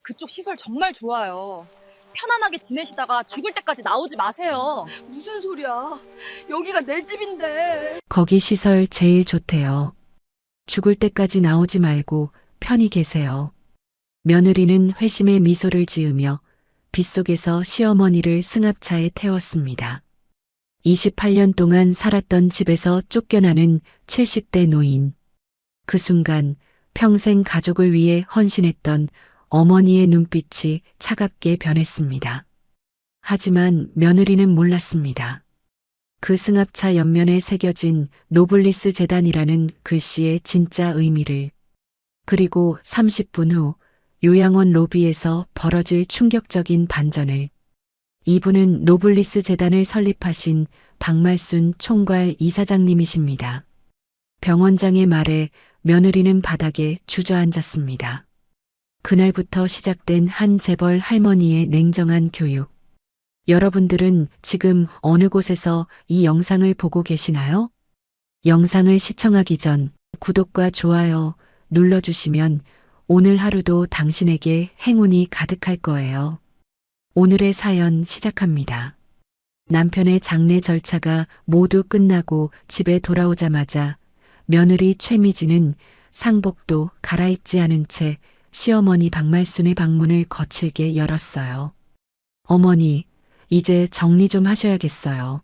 그쪽 시설 정말 좋아요. 편안하게 지내시다가 죽을 때까지 나오지 마세요. 무슨 소리야? 여기가 내 집인데. 거기 시설 제일 좋대요. 죽을 때까지 나오지 말고 편히 계세요. 며느리는 회심의 미소를 지으며 빗속에서 시어머니를 승합차에 태웠습니다. 28년 동안 살았던 집에서 쫓겨나는 70대 노인. 그 순간 평생 가족을 위해 헌신했던 어머니의 눈빛이 차갑게 변했습니다. 하지만 며느리는 몰랐습니다. 그 승합차 옆면에 새겨진 노블리스 재단이라는 글씨의 진짜 의미를, 그리고 30분 후 요양원 로비에서 벌어질 충격적인 반전을. 이분은 노블리스 재단을 설립하신 박말순 총괄 이사장님이십니다. 병원장의 말에 며느리는 바닥에 주저앉았습니다. 그날부터 시작된 한 재벌 할머니의 냉정한 교육. 여러분들은 지금 어느 곳에서 이 영상을 보고 계시나요? 영상을 시청하기 전 구독과 좋아요 눌러주시면 오늘 하루도 당신에게 행운이 가득할 거예요. 오늘의 사연 시작합니다. 남편의 장례 절차가 모두 끝나고 집에 돌아오자마자 며느리 최미진은 상복도 갈아입지 않은 채 시어머니 박말순의 방문을 거칠게 열었어요. 어머니, 이제 정리 좀 하셔야겠어요.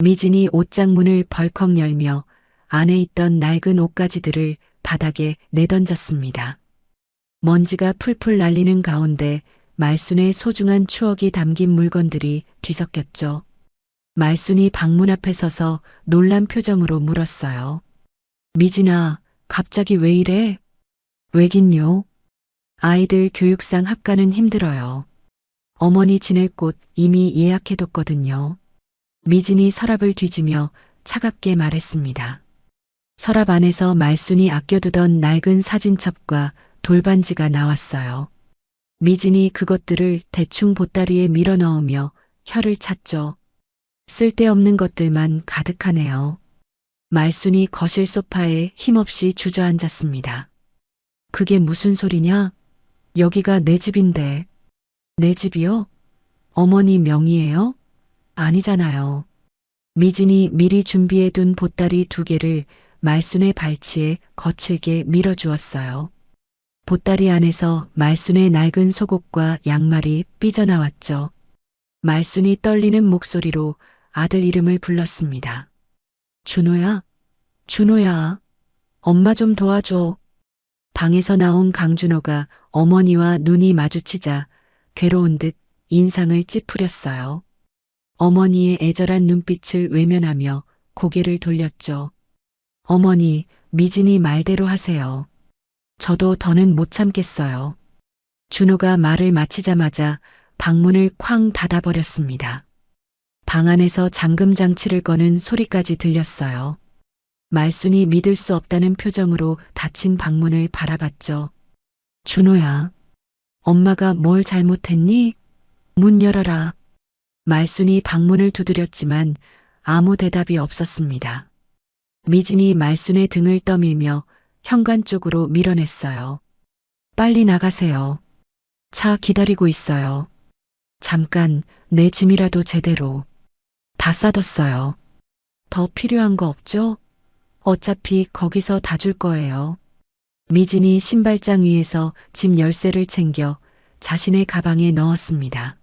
미진이 옷장 문을 벌컥 열며 안에 있던 낡은 옷가지들을 바닥에 내던졌습니다. 먼지가 풀풀 날리는 가운데 말순의 소중한 추억이 담긴 물건들이 뒤섞였죠. 말순이 방문 앞에 서서 놀란 표정으로 물었어요. 미진아, 갑자기 왜 이래? 왜긴요? 아이들 교육상 학가는 힘들어요. 어머니 지낼 곳 이미 예약해뒀거든요. 미진이 서랍을 뒤지며 차갑게 말했습니다. 서랍 안에서 말순이 아껴두던 낡은 사진첩과 돌반지가 나왔어요. 미진이 그것들을 대충 보따리에 밀어 넣으며 혀를 찼죠. 쓸데없는 것들만 가득하네요. 말순이 거실 소파에 힘없이 주저앉았습니다. 그게 무슨 소리냐? 여기가 내 집인데. 내 집이요? 어머니 명의예요? 아니잖아요. 미진이 미리 준비해둔 보따리 2개를 말순의 발치에 거칠게 밀어주었어요. 보따리 안에서 말순의 낡은 속옷과 양말이 삐져나왔죠. 말순이 떨리는 목소리로 아들 이름을 불렀습니다. 준호야, 준호야, 엄마 좀 도와줘. 방에서 나온 강준호가 어머니와 눈이 마주치자 괴로운 듯 인상을 찌푸렸어요. 어머니의 애절한 눈빛을 외면하며 고개를 돌렸죠. 어머니, 미진이 말대로 하세요. 저도 더는 못 참겠어요. 준호가 말을 마치자마자 방문을 쾅 닫아버렸습니다. 방 안에서 잠금 장치를 거는 소리까지 들렸어요. 말순이 믿을 수 없다는 표정으로 닫힌 방문을 바라봤죠. 준호야, 엄마가 뭘 잘못했니? 문 열어라. 말순이 방문을 두드렸지만 아무 대답이 없었습니다. 미진이 말순의 등을 떠밀며 현관 쪽으로 밀어냈어요. 빨리 나가세요. 차 기다리고 있어요. 잠깐 내 짐이라도 제대로. 다 싸뒀어요. 더 필요한 거 없죠? 어차피 거기서 다 줄 거예요. 미진이 신발장 위에서 집 열쇠를 챙겨 자신의 가방에 넣었습니다.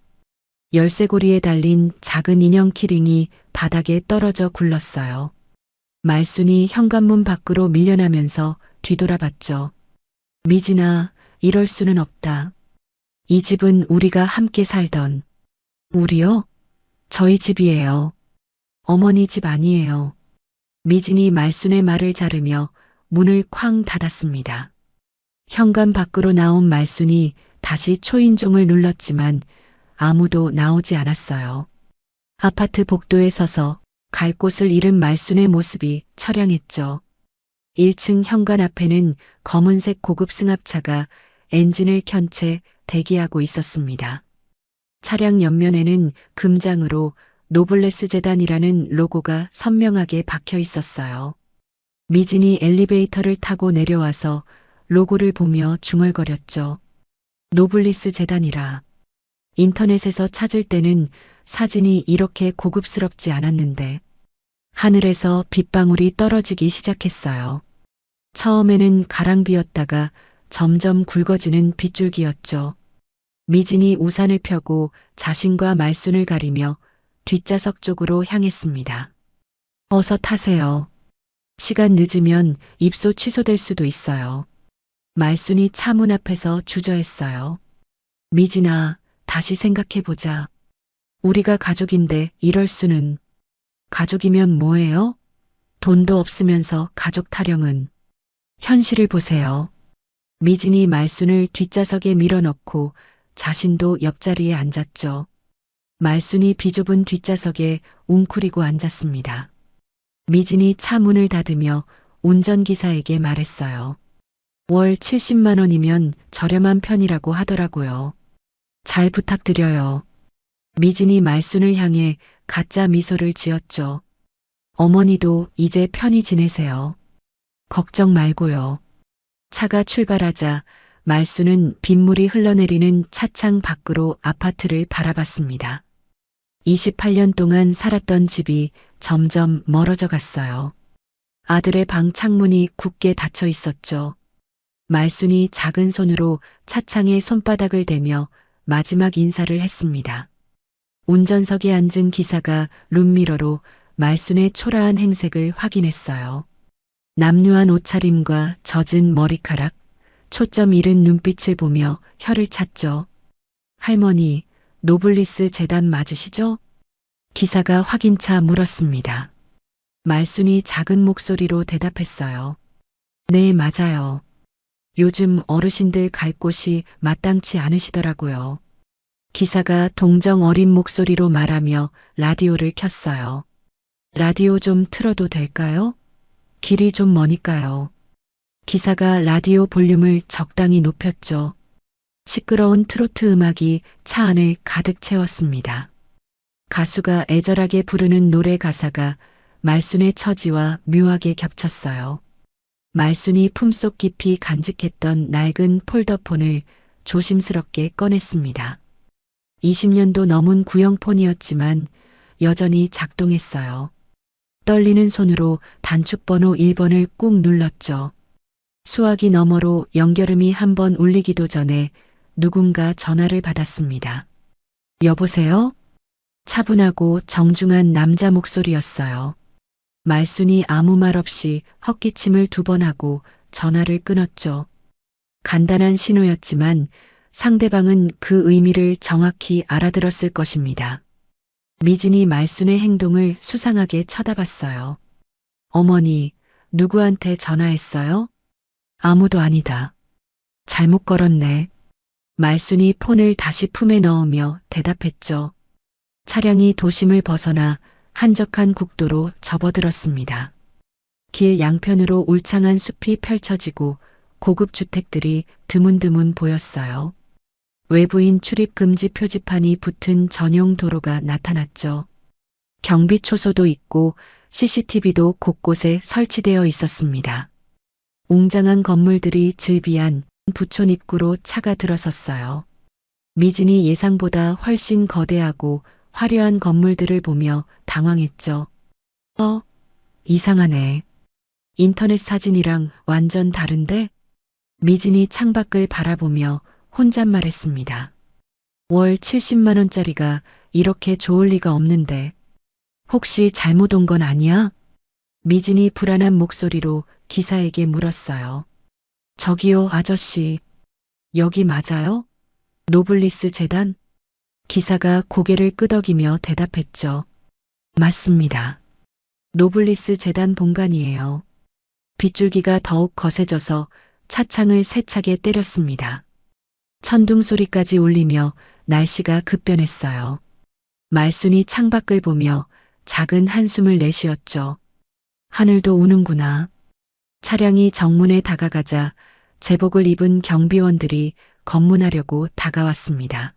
열쇠고리에 달린 작은 인형 키링이 바닥에 떨어져 굴렀어요. 말순이 현관문 밖으로 밀려나면서 뒤돌아봤죠. 미진아, 이럴 수는 없다. 이 집은 우리가 함께 살던. 우리요? 저희 집이에요. 어머니 집 아니에요. 미진이 말순의 말을 자르며 문을 쾅 닫았습니다. 현관 밖으로 나온 말순이 다시 초인종을 눌렀지만 아무도 나오지 않았어요. 아파트 복도에 서서 갈 곳을 잃은 말순의 모습이 처량했죠. 1층 현관 앞에는 검은색 고급 승합차가 엔진을 켠 채 대기하고 있었습니다. 차량 옆면에는 금장으로 노블레스 재단이라는 로고가 선명하게 박혀 있었어요. 미진이 엘리베이터를 타고 내려와서 로고를 보며 중얼거렸죠. 노블리스 재단이라. 인터넷에서 찾을 때는 사진이 이렇게 고급스럽지 않았는데 하늘에서 빗방울이 떨어지기 시작했어요. 처음에는 가랑비였다가 점점 굵어지는 빗줄기였죠. 미진이 우산을 펴고 자신과 말순을 가리며 뒷좌석 쪽으로 향했습니다. 어서 타세요. 시간 늦으면 입소 취소될 수도 있어요. 말순이 차 문 앞에서 주저했어요. 미진아, 다시 생각해보자. 우리가 가족인데 이럴 수는. 가족이면 뭐예요? 돈도 없으면서 가족 타령은. 현실을 보세요. 미진이 말순을 뒷좌석에 밀어넣고 자신도 옆자리에 앉았죠. 말순이 비좁은 뒷좌석에 웅크리고 앉았습니다. 미진이 차 문을 닫으며 운전기사에게 말했어요. 월 70만 원이면 저렴한 편이라고 하더라고요. 잘 부탁드려요. 미진이 말순을 향해 가짜 미소를 지었죠. 어머니도 이제 편히 지내세요. 걱정 말고요. 차가 출발하자 말순은 빗물이 흘러내리는 차창 밖으로 아파트를 바라봤습니다. 28년 동안 살았던 집이 점점 멀어져 갔어요. 아들의 방 창문이 굳게 닫혀 있었죠. 말순이 작은 손으로 차창에 손바닥을 대며 마지막 인사를 했습니다. 운전석에 앉은 기사가 룸미러로 말순의 초라한 행색을 확인했어요. 남루한 옷차림과 젖은 머리카락, 초점 잃은 눈빛을 보며 혀를 찼죠. 할머니, 노블리스 재단 맞으시죠? 기사가 확인차 물었습니다. 말순이 작은 목소리로 대답했어요. 네, 맞아요. 요즘 어르신들 갈 곳이 마땅치 않으시더라고요. 기사가 동정 어린 목소리로 말하며 라디오를 켰어요. 라디오 좀 틀어도 될까요? 길이 좀 머니까요. 기사가 라디오 볼륨을 적당히 높였죠. 시끄러운 트로트 음악이 차 안을 가득 채웠습니다. 가수가 애절하게 부르는 노래 가사가 말순의 처지와 묘하게 겹쳤어요. 말순이 품속 깊이 간직했던 낡은 폴더폰을 조심스럽게 꺼냈습니다. 20년도 넘은 구형폰이었지만 여전히 작동했어요. 떨리는 손으로 단축번호 1번을 꾹 눌렀죠. 수화기 너머로 연결음이 한 번 울리기도 전에 누군가 전화를 받았습니다. 여보세요? 차분하고 정중한 남자 목소리였어요. 말순이 아무 말 없이 헛기침을 2번 하고 전화를 끊었죠. 간단한 신호였지만 상대방은 그 의미를 정확히 알아들었을 것입니다. 미진이 말순의 행동을 수상하게 쳐다봤어요. 어머니, 누구한테 전화했어요? 아무도 아니다. 잘못 걸었네. 말순이 폰을 다시 품에 넣으며 대답했죠. 차량이 도심을 벗어나 한적한 국도로 접어들었습니다. 길 양편으로 울창한 숲이 펼쳐지고 고급 주택들이 드문드문 보였어요. 외부인 출입 금지 표지판이 붙은 전용 도로가 나타났죠. 경비 초소도 있고 CCTV도 곳곳에 설치되어 있었습니다. 웅장한 건물들이 즐비한 부촌 입구로 차가 들어섰어요. 미진이 예상보다 훨씬 거대하고 화려한 건물들을 보며 당황했죠. 이상하네. 인터넷 사진이랑 완전 다른데? 미진이 창밖을 바라보며 혼잣말했습니다. 월 70만 원짜리가 이렇게 좋을 리가 없는데. 혹시 잘못 온 건 아니야? 미진이 불안한 목소리로 기사에게 물었어요. 저기요, 아저씨. 여기 맞아요? 노블리스 재단? 기사가 고개를 끄덕이며 대답했죠. 맞습니다. 노블리스 재단 본관이에요. 빗줄기가 더욱 거세져서 차창을 세차게 때렸습니다. 천둥 소리까지 울리며 날씨가 급변했어요. 말순이 창밖을 보며 작은 한숨을 내쉬었죠. 하늘도 우는구나. 차량이 정문에 다가가자 제복을 입은 경비원들이 검문하려고 다가왔습니다.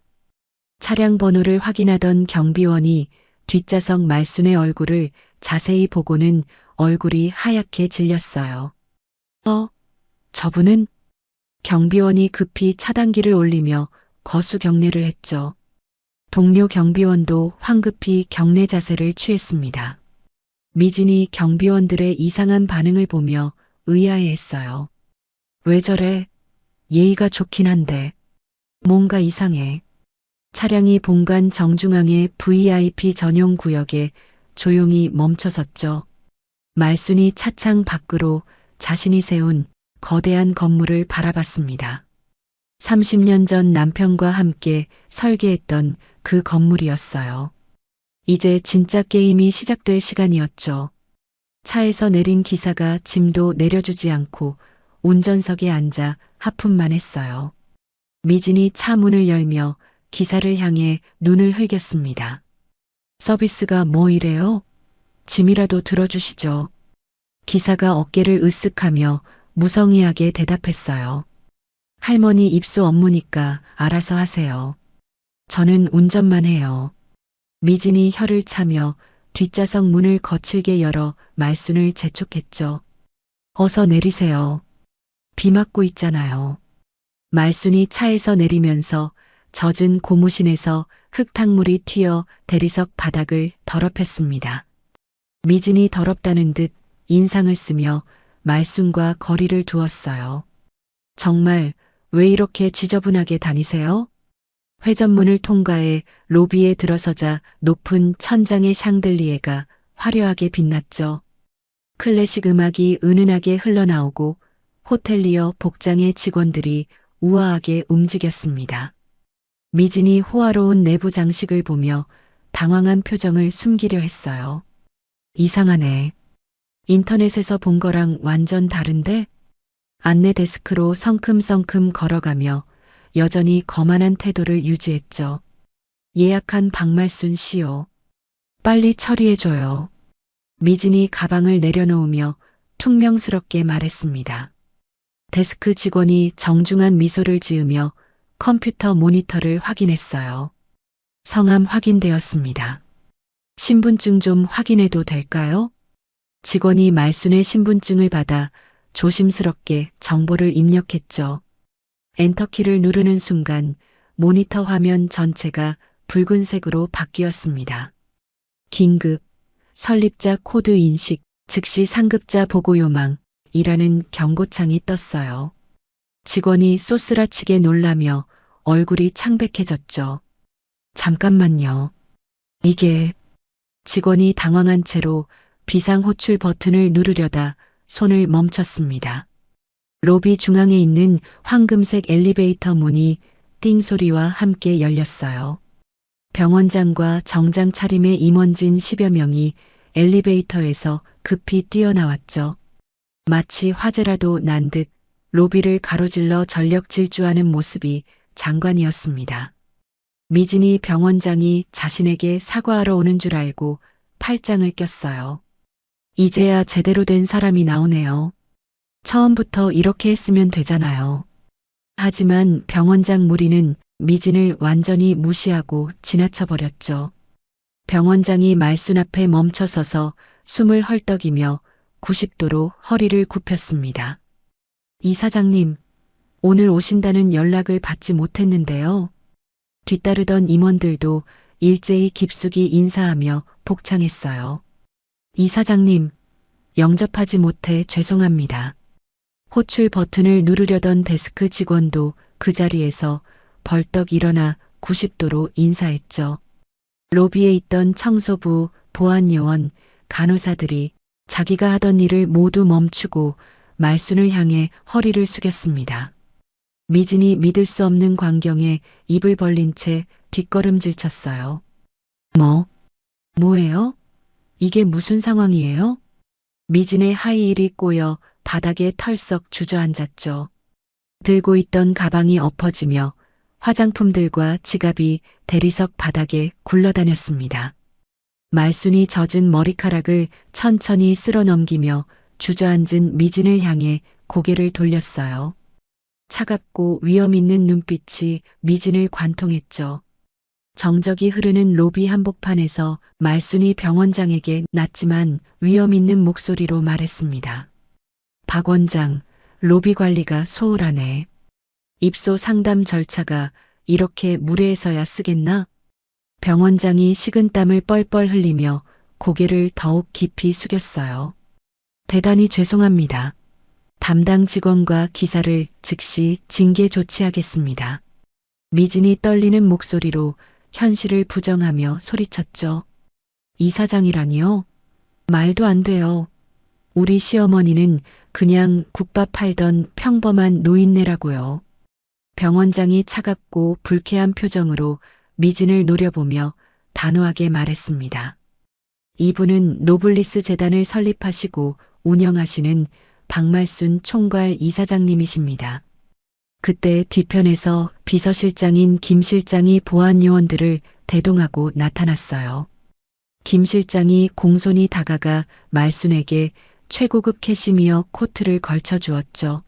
차량 번호를 확인하던 경비원이 뒷좌석 말순의 얼굴을 자세히 보고는 얼굴이 하얗게 질렸어요. 저분은? 경비원이 급히 차단기를 올리며 거수 경례를 했죠. 동료 경비원도 황급히 경례 자세를 취했습니다. 미진이 경비원들의 이상한 반응을 보며 의아해했어요. 왜 저래? 예의가 좋긴 한데 뭔가 이상해. 차량이 본관 정중앙의 VIP 전용 구역에 조용히 멈춰섰죠. 말순이 차창 밖으로 자신이 세운 거대한 건물을 바라봤습니다. 30년 전 남편과 함께 설계했던 그 건물이었어요. 이제 진짜 게임이 시작될 시간이었죠. 차에서 내린 기사가 짐도 내려주지 않고 운전석에 앉아 하품만 했어요. 미진이 차 문을 열며 기사를 향해 눈을 흘겼습니다. 서비스가 뭐 이래요? 짐이라도 들어주시죠. 기사가 어깨를 으쓱하며 무성의하게 대답했어요. 할머니 입수 업무니까 알아서 하세요. 저는 운전만 해요. 미진이 혀를 차며 뒷좌석 문을 거칠게 열어 말순을 재촉했죠. 어서 내리세요. 비 맞고 있잖아요. 말순이 차에서 내리면서 젖은 고무신에서 흙탕물이 튀어 대리석 바닥을 더럽혔습니다. 미진이 더럽다는 듯 인상을 쓰며 말순과 거리를 두었어요. 정말 왜 이렇게 지저분하게 다니세요? 회전문을 통과해 로비에 들어서자 높은 천장의 샹들리에가 화려하게 빛났죠. 클래식 음악이 은은하게 흘러나오고 호텔리어 복장의 직원들이 우아하게 움직였습니다. 미진이 호화로운 내부 장식을 보며 당황한 표정을 숨기려 했어요. 이상하네. 인터넷에서 본 거랑 완전 다른데? 안내 데스크로 성큼성큼 걸어가며 여전히 거만한 태도를 유지했죠. 예약한 박말순 씨요. 빨리 처리해줘요. 미진이 가방을 내려놓으며 퉁명스럽게 말했습니다. 데스크 직원이 정중한 미소를 지으며 컴퓨터 모니터를 확인했어요. 성함 확인되었습니다. 신분증 좀 확인해도 될까요? 직원이 말순의 신분증을 받아 조심스럽게 정보를 입력했죠. 엔터키를 누르는 순간 모니터 화면 전체가 붉은색으로 바뀌었습니다. 긴급, 설립자 코드 인식, 즉시 상급자 보고 요망이라는 경고창이 떴어요. 직원이 쏘스라치게 놀라며 얼굴이 창백해졌죠. 잠깐만요. 이게... 직원이 당황한 채로 비상호출 버튼을 누르려다 손을 멈췄습니다. 로비 중앙에 있는 황금색 엘리베이터 문이 띵 소리와 함께 열렸어요. 병원장과 정장 차림의 임원진 10여 명이 엘리베이터에서 급히 뛰어나왔죠. 마치 화재라도 난 듯 로비를 가로질러 전력 질주하는 모습이 장관이었습니다. 미진이 병원장이 자신에게 사과하러 오는 줄 알고 팔짱을 꼈어요. 이제야 제대로 된 사람이 나오네요. 처음부터 이렇게 했으면 되잖아요. 하지만 병원장 무리는 미진을 완전히 무시하고 지나쳐버렸죠. 병원장이 말순 앞에 멈춰서서 숨을 헐떡이며 90도로 허리를 굽혔습니다. 이 사장님, 오늘 오신다는 연락을 받지 못했는데요. 뒤따르던 임원들도 일제히 깊숙이 인사하며 복창했어요. 이 사장님, 영접하지 못해 죄송합니다. 호출 버튼을 누르려던 데스크 직원도 그 자리에서 벌떡 일어나 90도로 인사했죠. 로비에 있던 청소부, 보안요원, 간호사들이 자기가 하던 일을 모두 멈추고 말순을 향해 허리를 숙였습니다. 미진이 믿을 수 없는 광경에 입을 벌린 채 뒷걸음질 쳤어요. 뭐예요? 이게 무슨 상황이에요? 미진의 하이힐이 꼬여 바닥에 털썩 주저앉았죠. 들고 있던 가방이 엎어지며 화장품들과 지갑이 대리석 바닥에 굴러다녔습니다. 말순이 젖은 머리카락을 천천히 쓸어 넘기며 주저앉은 미진을 향해 고개를 돌렸어요. 차갑고 위험 있는 눈빛이 미진을 관통했죠. 정적이 흐르는 로비 한복판에서 말순이 병원장에게 낮지만 위험 있는 목소리로 말했습니다. 박 원장, 로비 관리가 소홀하네. 입소 상담 절차가 이렇게 무례해서야 쓰겠나? 병원장이 식은땀을 뻘뻘 흘리며 고개를 더욱 깊이 숙였어요. 대단히 죄송합니다. 담당 직원과 기사를 즉시 징계 조치하겠습니다. 미진이 떨리는 목소리로 현실을 부정하며 소리쳤죠. 이사장이라니요? 말도 안 돼요. 우리 시어머니는 그냥 국밥 팔던 평범한 노인네라고요. 병원장이 차갑고 불쾌한 표정으로 미진을 노려보며 단호하게 말했습니다. 이분은 노블리스 재단을 설립하시고 운영하시는 박말순 총괄 이사장님이십니다. 그때 뒤편에서 비서실장인 김 실장이 보안 요원들을 대동하고 나타났어요. 김 실장이 공손히 다가가 말순에게 최고급 캐시미어 코트를 걸쳐 주었죠.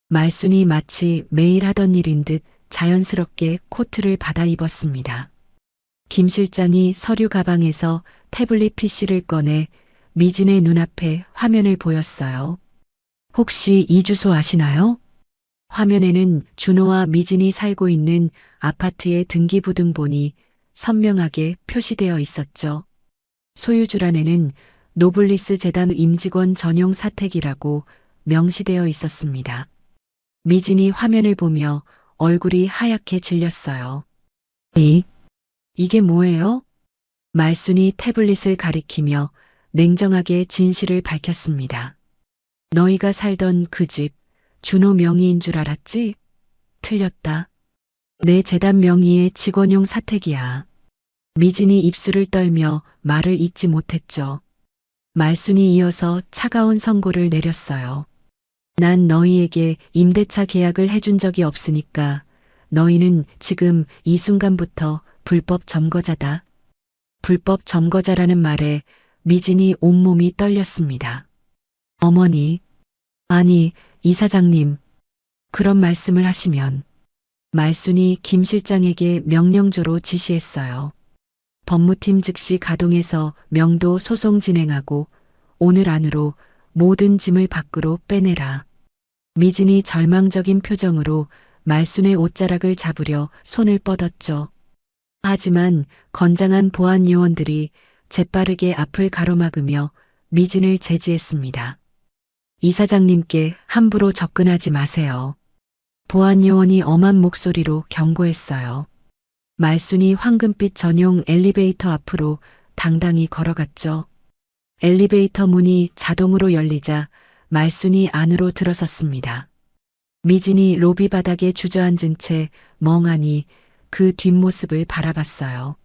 말순이 마치 매일 하던 일인 듯 자연스럽게 코트를 받아 입었습니다. 김 실장이 서류 가방에서 태블릿 PC를 꺼내 미진의 눈앞에 화면을 보였어요. 혹시 이 주소 아시나요? 화면에는 준호와 미진이 살고 있는 아파트의 등기부등본이 선명하게 표시되어 있었죠. 소유주란에는 노블리스 재단 임직원 전용 사택이라고 명시되어 있었습니다. 미진이 화면을 보며 얼굴이 하얗게 질렸어요. 이게 뭐예요? 말순이 태블릿을 가리키며 냉정하게 진실을 밝혔습니다. 너희가 살던 그 집, 준호 명의인 줄 알았지? 틀렸다. 내 재단 명의의 직원용 사택이야. 미진이 입술을 떨며 말을 잇지 못했죠. 말순이 이어서 차가운 선고를 내렸어요. 난 너희에게 임대차 계약을 해준 적이 없으니까 너희는 지금 이 순간부터 불법 점거자다. 불법 점거자라는 말에 미진이 온몸이 떨렸습니다. 어머니, 아니, 이사장님, 그런 말씀을 하시면 말순이 김 실장에게 명령조로 지시했어요. 법무팀 즉시 가동해서 명도 소송 진행하고 오늘 안으로 모든 짐을 밖으로 빼내라. 미진이 절망적인 표정으로 말순의 옷자락을 잡으려 손을 뻗었죠. 하지만 건장한 보안 요원들이 재빠르게 앞을 가로막으며 미진을 제지했습니다. 이사장님께 함부로 접근하지 마세요. 보안 요원이 엄한 목소리로 경고했어요. 말순이 황금빛 전용 엘리베이터 앞으로 당당히 걸어갔죠. 엘리베이터 문이 자동으로 열리자 말순이 안으로 들어섰습니다. 미진이 로비 바닥에 주저앉은 채 멍하니 그 뒷모습을 바라봤어요.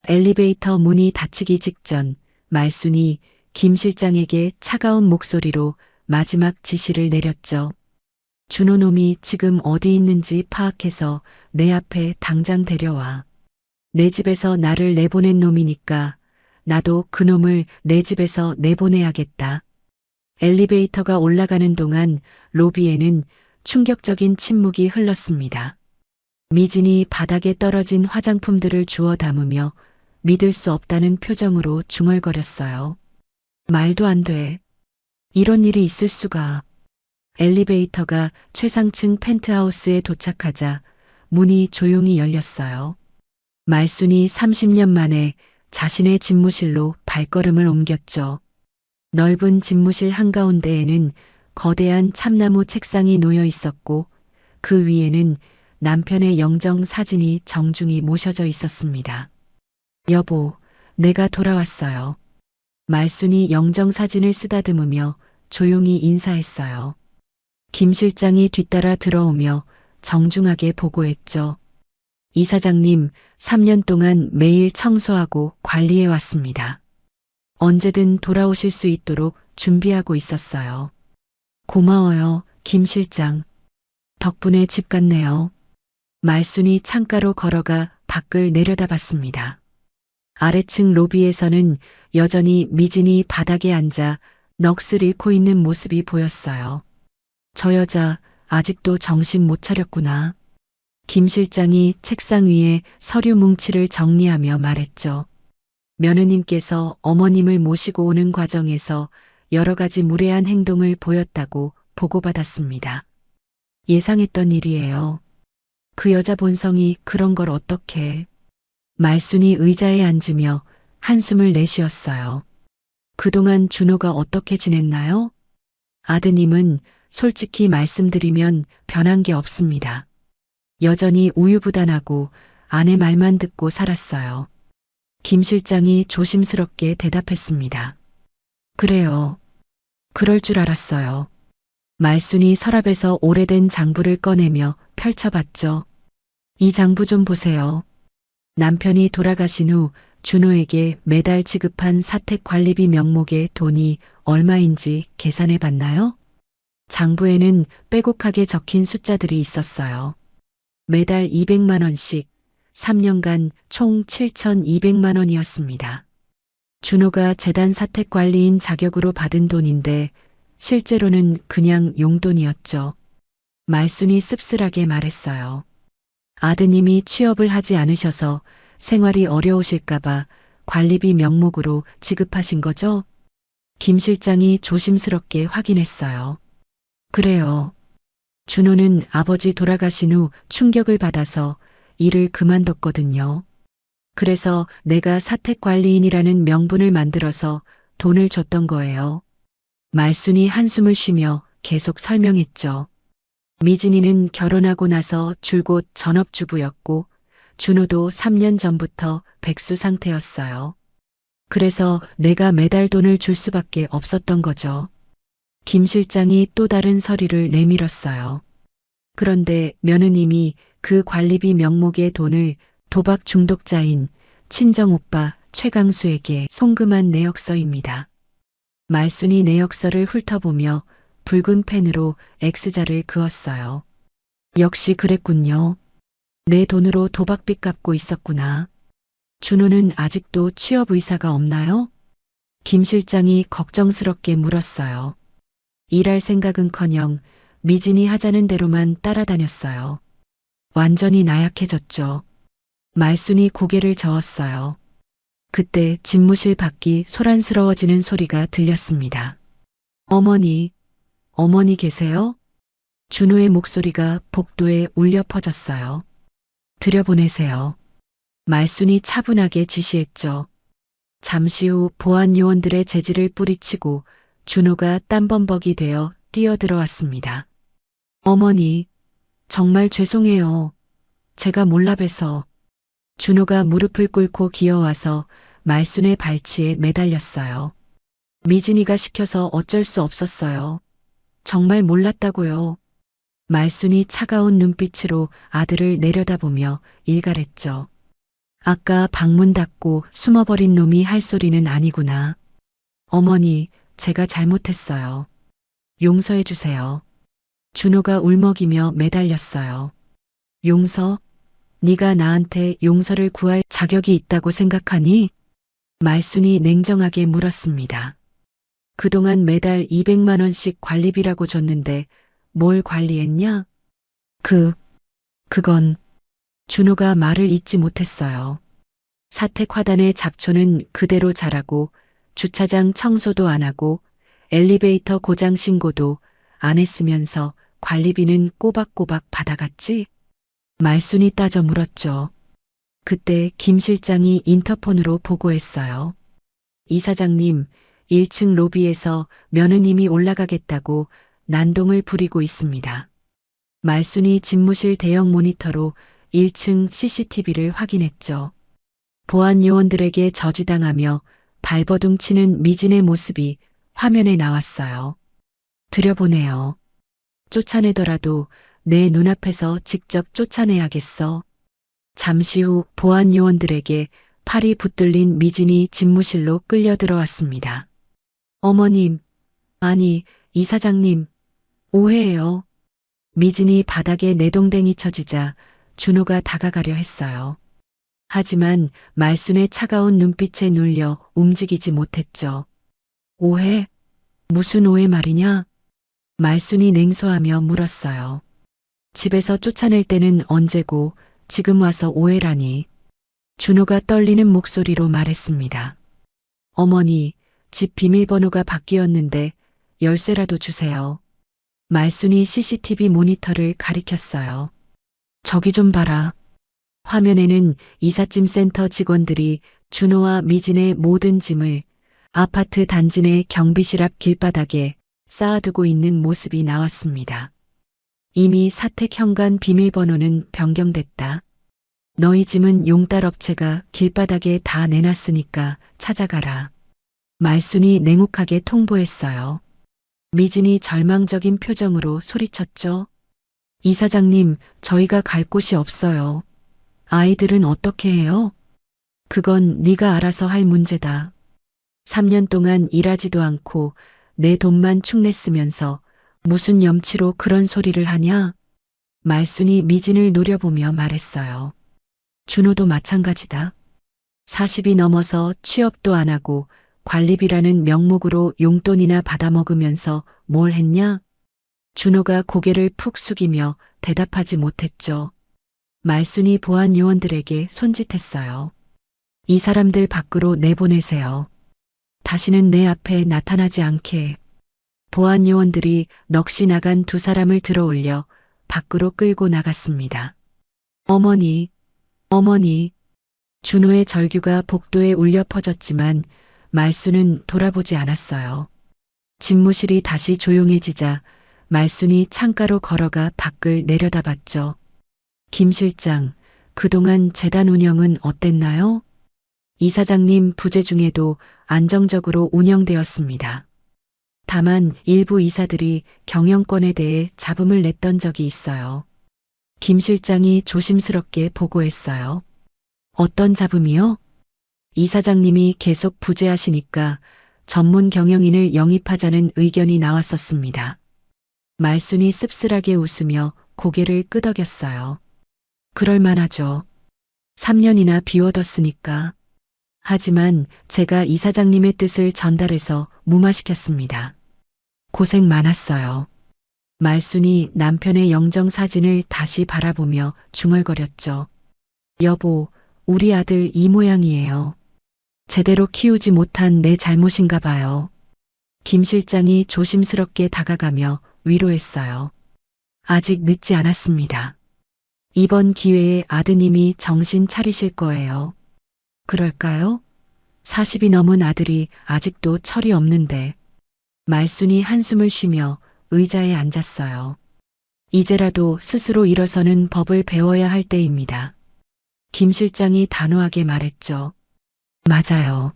엘리베이터 문이 닫히기 직전 말순이 김 실장에게 차가운 목소리로 마지막 지시를 내렸죠. 준호놈이 지금 어디 있는지 파악해서 내 앞에 당장 데려와. 내 집에서 나를 내보낸 놈이니까 나도 그놈을 내 집에서 내보내야겠다. 엘리베이터가 올라가는 동안 로비에는 충격적인 침묵이 흘렀습니다. 미진이 바닥에 떨어진 화장품들을 주워 담으며 믿을 수 없다는 표정으로 중얼거렸어요. 말도 안 돼. 이런 일이 있을 수가. 엘리베이터가 최상층 펜트하우스에 도착하자 문이 조용히 열렸어요. 말순이 30년 만에 자신의 집무실로 발걸음을 옮겼죠. 넓은 집무실 한가운데에는 거대한 참나무 책상이 놓여 있었고 그 위에는 남편의 영정 사진이 정중히 모셔져 있었습니다. 여보, 내가 돌아왔어요. 말순이 영정 사진을 쓰다듬으며 조용히 인사했어요. 김 실장이 뒤따라 들어오며 정중하게 보고했죠. 이사장님, 3년 동안 매일 청소하고 관리해 왔습니다. 언제든 돌아오실 수 있도록 준비하고 있었어요. 고마워요, 김 실장. 덕분에 집 갔네요. 말순이 창가로 걸어가 밖을 내려다봤습니다. 아래층 로비에서는 여전히 미진이 바닥에 앉아 넋을 잃고 있는 모습이 보였어요. 저 여자 아직도 정신 못 차렸구나. 김 실장이 책상 위에 서류 뭉치를 정리하며 말했죠. 며느님께서 어머님을 모시고 오는 과정에서 여러 가지 무례한 행동을 보였다고 보고받았습니다. 예상했던 일이에요. 그 여자 본성이 그런 걸 어떻게. 말순이 의자에 앉으며 한숨을 내쉬었어요. 그동안 준호가 어떻게 지냈나요? 아드님은 솔직히 말씀드리면 변한 게 없습니다. 여전히 우유부단하고 아내 말만 듣고 살았어요. 김 실장이 조심스럽게 대답했습니다. 그래요. 그럴 줄 알았어요. 말순이 서랍에서 오래된 장부를 꺼내며 펼쳐봤죠. 이 장부 좀 보세요. 남편이 돌아가신 후 준호에게 매달 지급한 사택관리비 명목의 돈이 얼마인지 계산해 봤나요? 장부에는 빼곡하게 적힌 숫자들이 있었어요. 매달 200만 원씩 3년간 총 7,200만 원이었습니다. 준호가 재단 사택관리인 자격으로 받은 돈인데 실제로는 그냥 용돈이었죠. 말순이 씁쓸하게 말했어요. 아드님이 취업을 하지 않으셔서 생활이 어려우실까봐 관리비 명목으로 지급하신 거죠? 김 실장이 조심스럽게 확인했어요. 그래요. 준호는 아버지 돌아가신 후 충격을 받아서 일을 그만뒀거든요. 그래서 내가 사택관리인이라는 명분을 만들어서 돈을 줬던 거예요. 말순이 한숨을 쉬며 계속 설명했죠. 미진이는 결혼하고 나서 줄곧 전업주부였고 준호도 3년 전부터 백수 상태였어요. 그래서 내가 매달 돈을 줄 수밖에 없었던 거죠. 김 실장이 또 다른 서류를 내밀었어요. 그런데 며느님이 그 관리비 명목의 돈을 도박 중독자인 친정오빠 최강수에게 송금한 내역서입니다. 말순이 내역서를 훑어보며 붉은 펜으로 X자를 그었어요. 역시 그랬군요. 내 돈으로 도박빚 갚고 있었구나. 준호는 아직도 취업 의사가 없나요? 김 실장이 걱정스럽게 물었어요. 일할 생각은커녕 미진이 하자는 대로만 따라다녔어요. 완전히 나약해졌죠. 말순이 고개를 저었어요. 그때 집무실 밖이 소란스러워지는 소리가 들렸습니다. 어머니, 어머니 계세요? 준호의 목소리가 복도에 울려 퍼졌어요. 들여보내세요. 말순이 차분하게 지시했죠. 잠시 후 보안 요원들의 재질을 뿌리치고 준호가 땀범벅이 되어 뛰어들어왔습니다. 어머니, 정말 죄송해요. 제가 몰라 봬서. 준호가 무릎을 꿇고 기어와서 말순의 발치에 매달렸어요. 미진이가 시켜서 어쩔 수 없었어요. 정말 몰랐다고요. 말순이 차가운 눈빛으로 아들을 내려다보며 일갈했죠. 아까 방문 닫고 숨어버린 놈이 할 소리는 아니구나. 어머니, 제가 잘못했어요. 용서해 주세요. 준호가 울먹이며 매달렸어요. 용서? 네가 나한테 용서를 구할 자격이 있다고 생각하니? 말순이 냉정하게 물었습니다. 그동안 매달 200만 원씩 관리비라고 줬는데 뭘 관리했냐? 그건 준호가 말을 잇지 못했어요. 사택화단의 잡초는 그대로 자라고 주차장 청소도 안 하고 엘리베이터 고장 신고도 안 했으면서 관리비는 꼬박꼬박 받아갔지? 말순이 따져 물었죠. 그때 김 실장이 인터폰으로 보고했어요. 이사장님, 1층 로비에서 며느님이 올라가겠다고 난동을 부리고 있습니다. 말순이 집무실 대형 모니터로 1층 CCTV를 확인했죠. 보안 요원들에게 저지당하며 발버둥 치는 미진의 모습이 화면에 나왔어요. 들여보내요. 쫓아내더라도 내 눈앞에서 직접 쫓아내야겠어. 잠시 후 보안 요원들에게 팔이 붙들린 미진이 집무실로 끌려 들어왔습니다. 어머님, 아니, 이사장님, 오해예요. 미진이 바닥에 내동댕이 쳐지자 준호가 다가가려 했어요. 하지만 말순의 차가운 눈빛에 눌려 움직이지 못했죠. 오해? 무슨 오해 말이냐? 말순이 냉소하며 물었어요. 집에서 쫓아낼 때는 언제고 지금 와서 오해라니. 준호가 떨리는 목소리로 말했습니다. 어머니, 집 비밀번호가 바뀌었는데 열쇠라도 주세요. 말순이 CCTV 모니터를 가리켰어요. 저기 좀 봐라. 화면에는 이삿짐 센터 직원들이 준호와 미진의 모든 짐을 아파트 단지 내 경비실 앞 길바닥에 쌓아두고 있는 모습이 나왔습니다. 이미 사택 현관 비밀번호는 변경됐다. 너희 짐은 용달업체가 길바닥에 다 내놨으니까 찾아가라. 말순이 냉혹하게 통보했어요. 미진이 절망적인 표정으로 소리쳤죠. 이사장님, 저희가 갈 곳이 없어요. 아이들은 어떻게 해요? 그건 네가 알아서 할 문제다. 3년 동안 일하지도 않고 내 돈만 축냈으면서 무슨 염치로 그런 소리를 하냐? 말순이 미진을 노려보며 말했어요. 준호도 마찬가지다. 40이 넘어서 취업도 안 하고 관리비라는 명목으로 용돈이나 받아먹으면서 뭘 했냐? 준호가 고개를 푹 숙이며 대답하지 못했죠. 말순이 보안 요원들에게 손짓했어요. 이 사람들 밖으로 내보내세요. 다시는 내 앞에 나타나지 않게. 보안 요원들이 넋이 나간 두 사람을 들어올려 밖으로 끌고 나갔습니다. 어머니, 어머니. 준호의 절규가 복도에 울려 퍼졌지만 말순은 돌아보지 않았어요. 집무실이 다시 조용해지자 말순이 창가로 걸어가 밖을 내려다봤죠. 김 실장, 그동안 재단 운영은 어땠나요? 이사장님 부재 중에도 안정적으로 운영되었습니다. 다만 일부 이사들이 경영권에 대해 잡음을 냈던 적이 있어요. 김 실장이 조심스럽게 보고했어요. 어떤 잡음이요? 이사장님이 계속 부재하시니까 전문 경영인을 영입하자는 의견이 나왔었습니다. 말순이 씁쓸하게 웃으며 고개를 끄덕였어요. 그럴 만하죠. 3년이나 비워뒀으니까. 하지만 제가 이사장님의 뜻을 전달해서 무마시켰습니다. 고생 많았어요. 말순이 남편의 영정 사진을 다시 바라보며 중얼거렸죠. 여보, 우리 아들 이 모양이에요. 제대로 키우지 못한 내 잘못인가 봐요. 김 실장이 조심스럽게 다가가며 위로했어요. 아직 늦지 않았습니다. 이번 기회에 아드님이 정신 차리실 거예요. 그럴까요? 40이 넘은 아들이 아직도 철이 없는데. 말순이 한숨을 쉬며 의자에 앉았어요. 이제라도 스스로 일어서는 법을 배워야 할 때입니다. 김 실장이 단호하게 말했죠. 맞아요.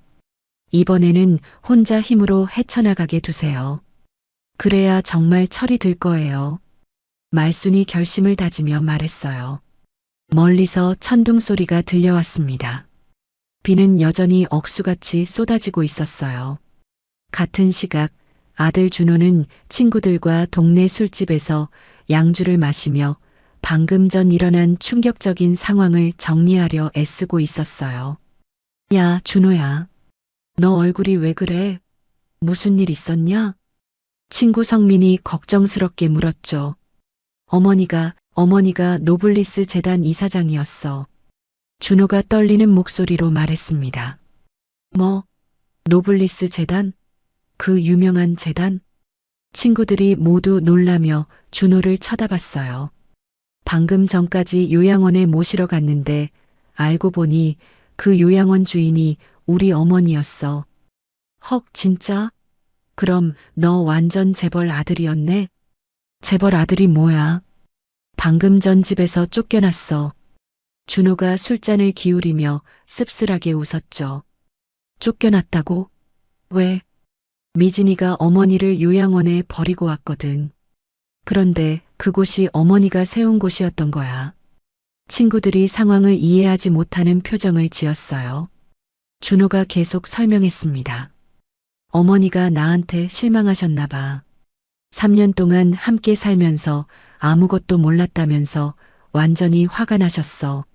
이번에는 혼자 힘으로 헤쳐나가게 두세요. 그래야 정말 철이 들 거예요. 말순이 결심을 다지며 말했어요. 멀리서 천둥 소리가 들려왔습니다. 비는 여전히 억수같이 쏟아지고 있었어요. 같은 시각 아들 준호는 친구들과 동네 술집에서 양주를 마시며 방금 전 일어난 충격적인 상황을 정리하려 애쓰고 있었어요. 야, 준호야. 너 얼굴이 왜 그래? 무슨 일 있었냐? 친구 성민이 걱정스럽게 물었죠. 어머니가 노블리스 재단 이사장이었어. 준호가 떨리는 목소리로 말했습니다. 뭐? 노블리스 재단? 그 유명한 재단? 친구들이 모두 놀라며 준호를 쳐다봤어요. 방금 전까지 요양원에 모시러 갔는데 알고 보니 그 요양원 주인이 우리 어머니였어. 헉, 진짜? 그럼 너 완전 재벌 아들이었네? 재벌 아들이 뭐야? 방금 전 집에서 쫓겨났어. 준호가 술잔을 기울이며 씁쓸하게 웃었죠. 쫓겨났다고? 왜? 미진이가 어머니를 요양원에 버리고 왔거든. 그런데 그곳이 어머니가 세운 곳이었던 거야. 친구들이 상황을 이해하지 못하는 표정을 지었어요. 준호가 계속 설명했습니다. 어머니가 나한테 실망하셨나 봐. 3년 동안 함께 살면서 아무것도 몰랐다면서 완전히 화가 나셨어.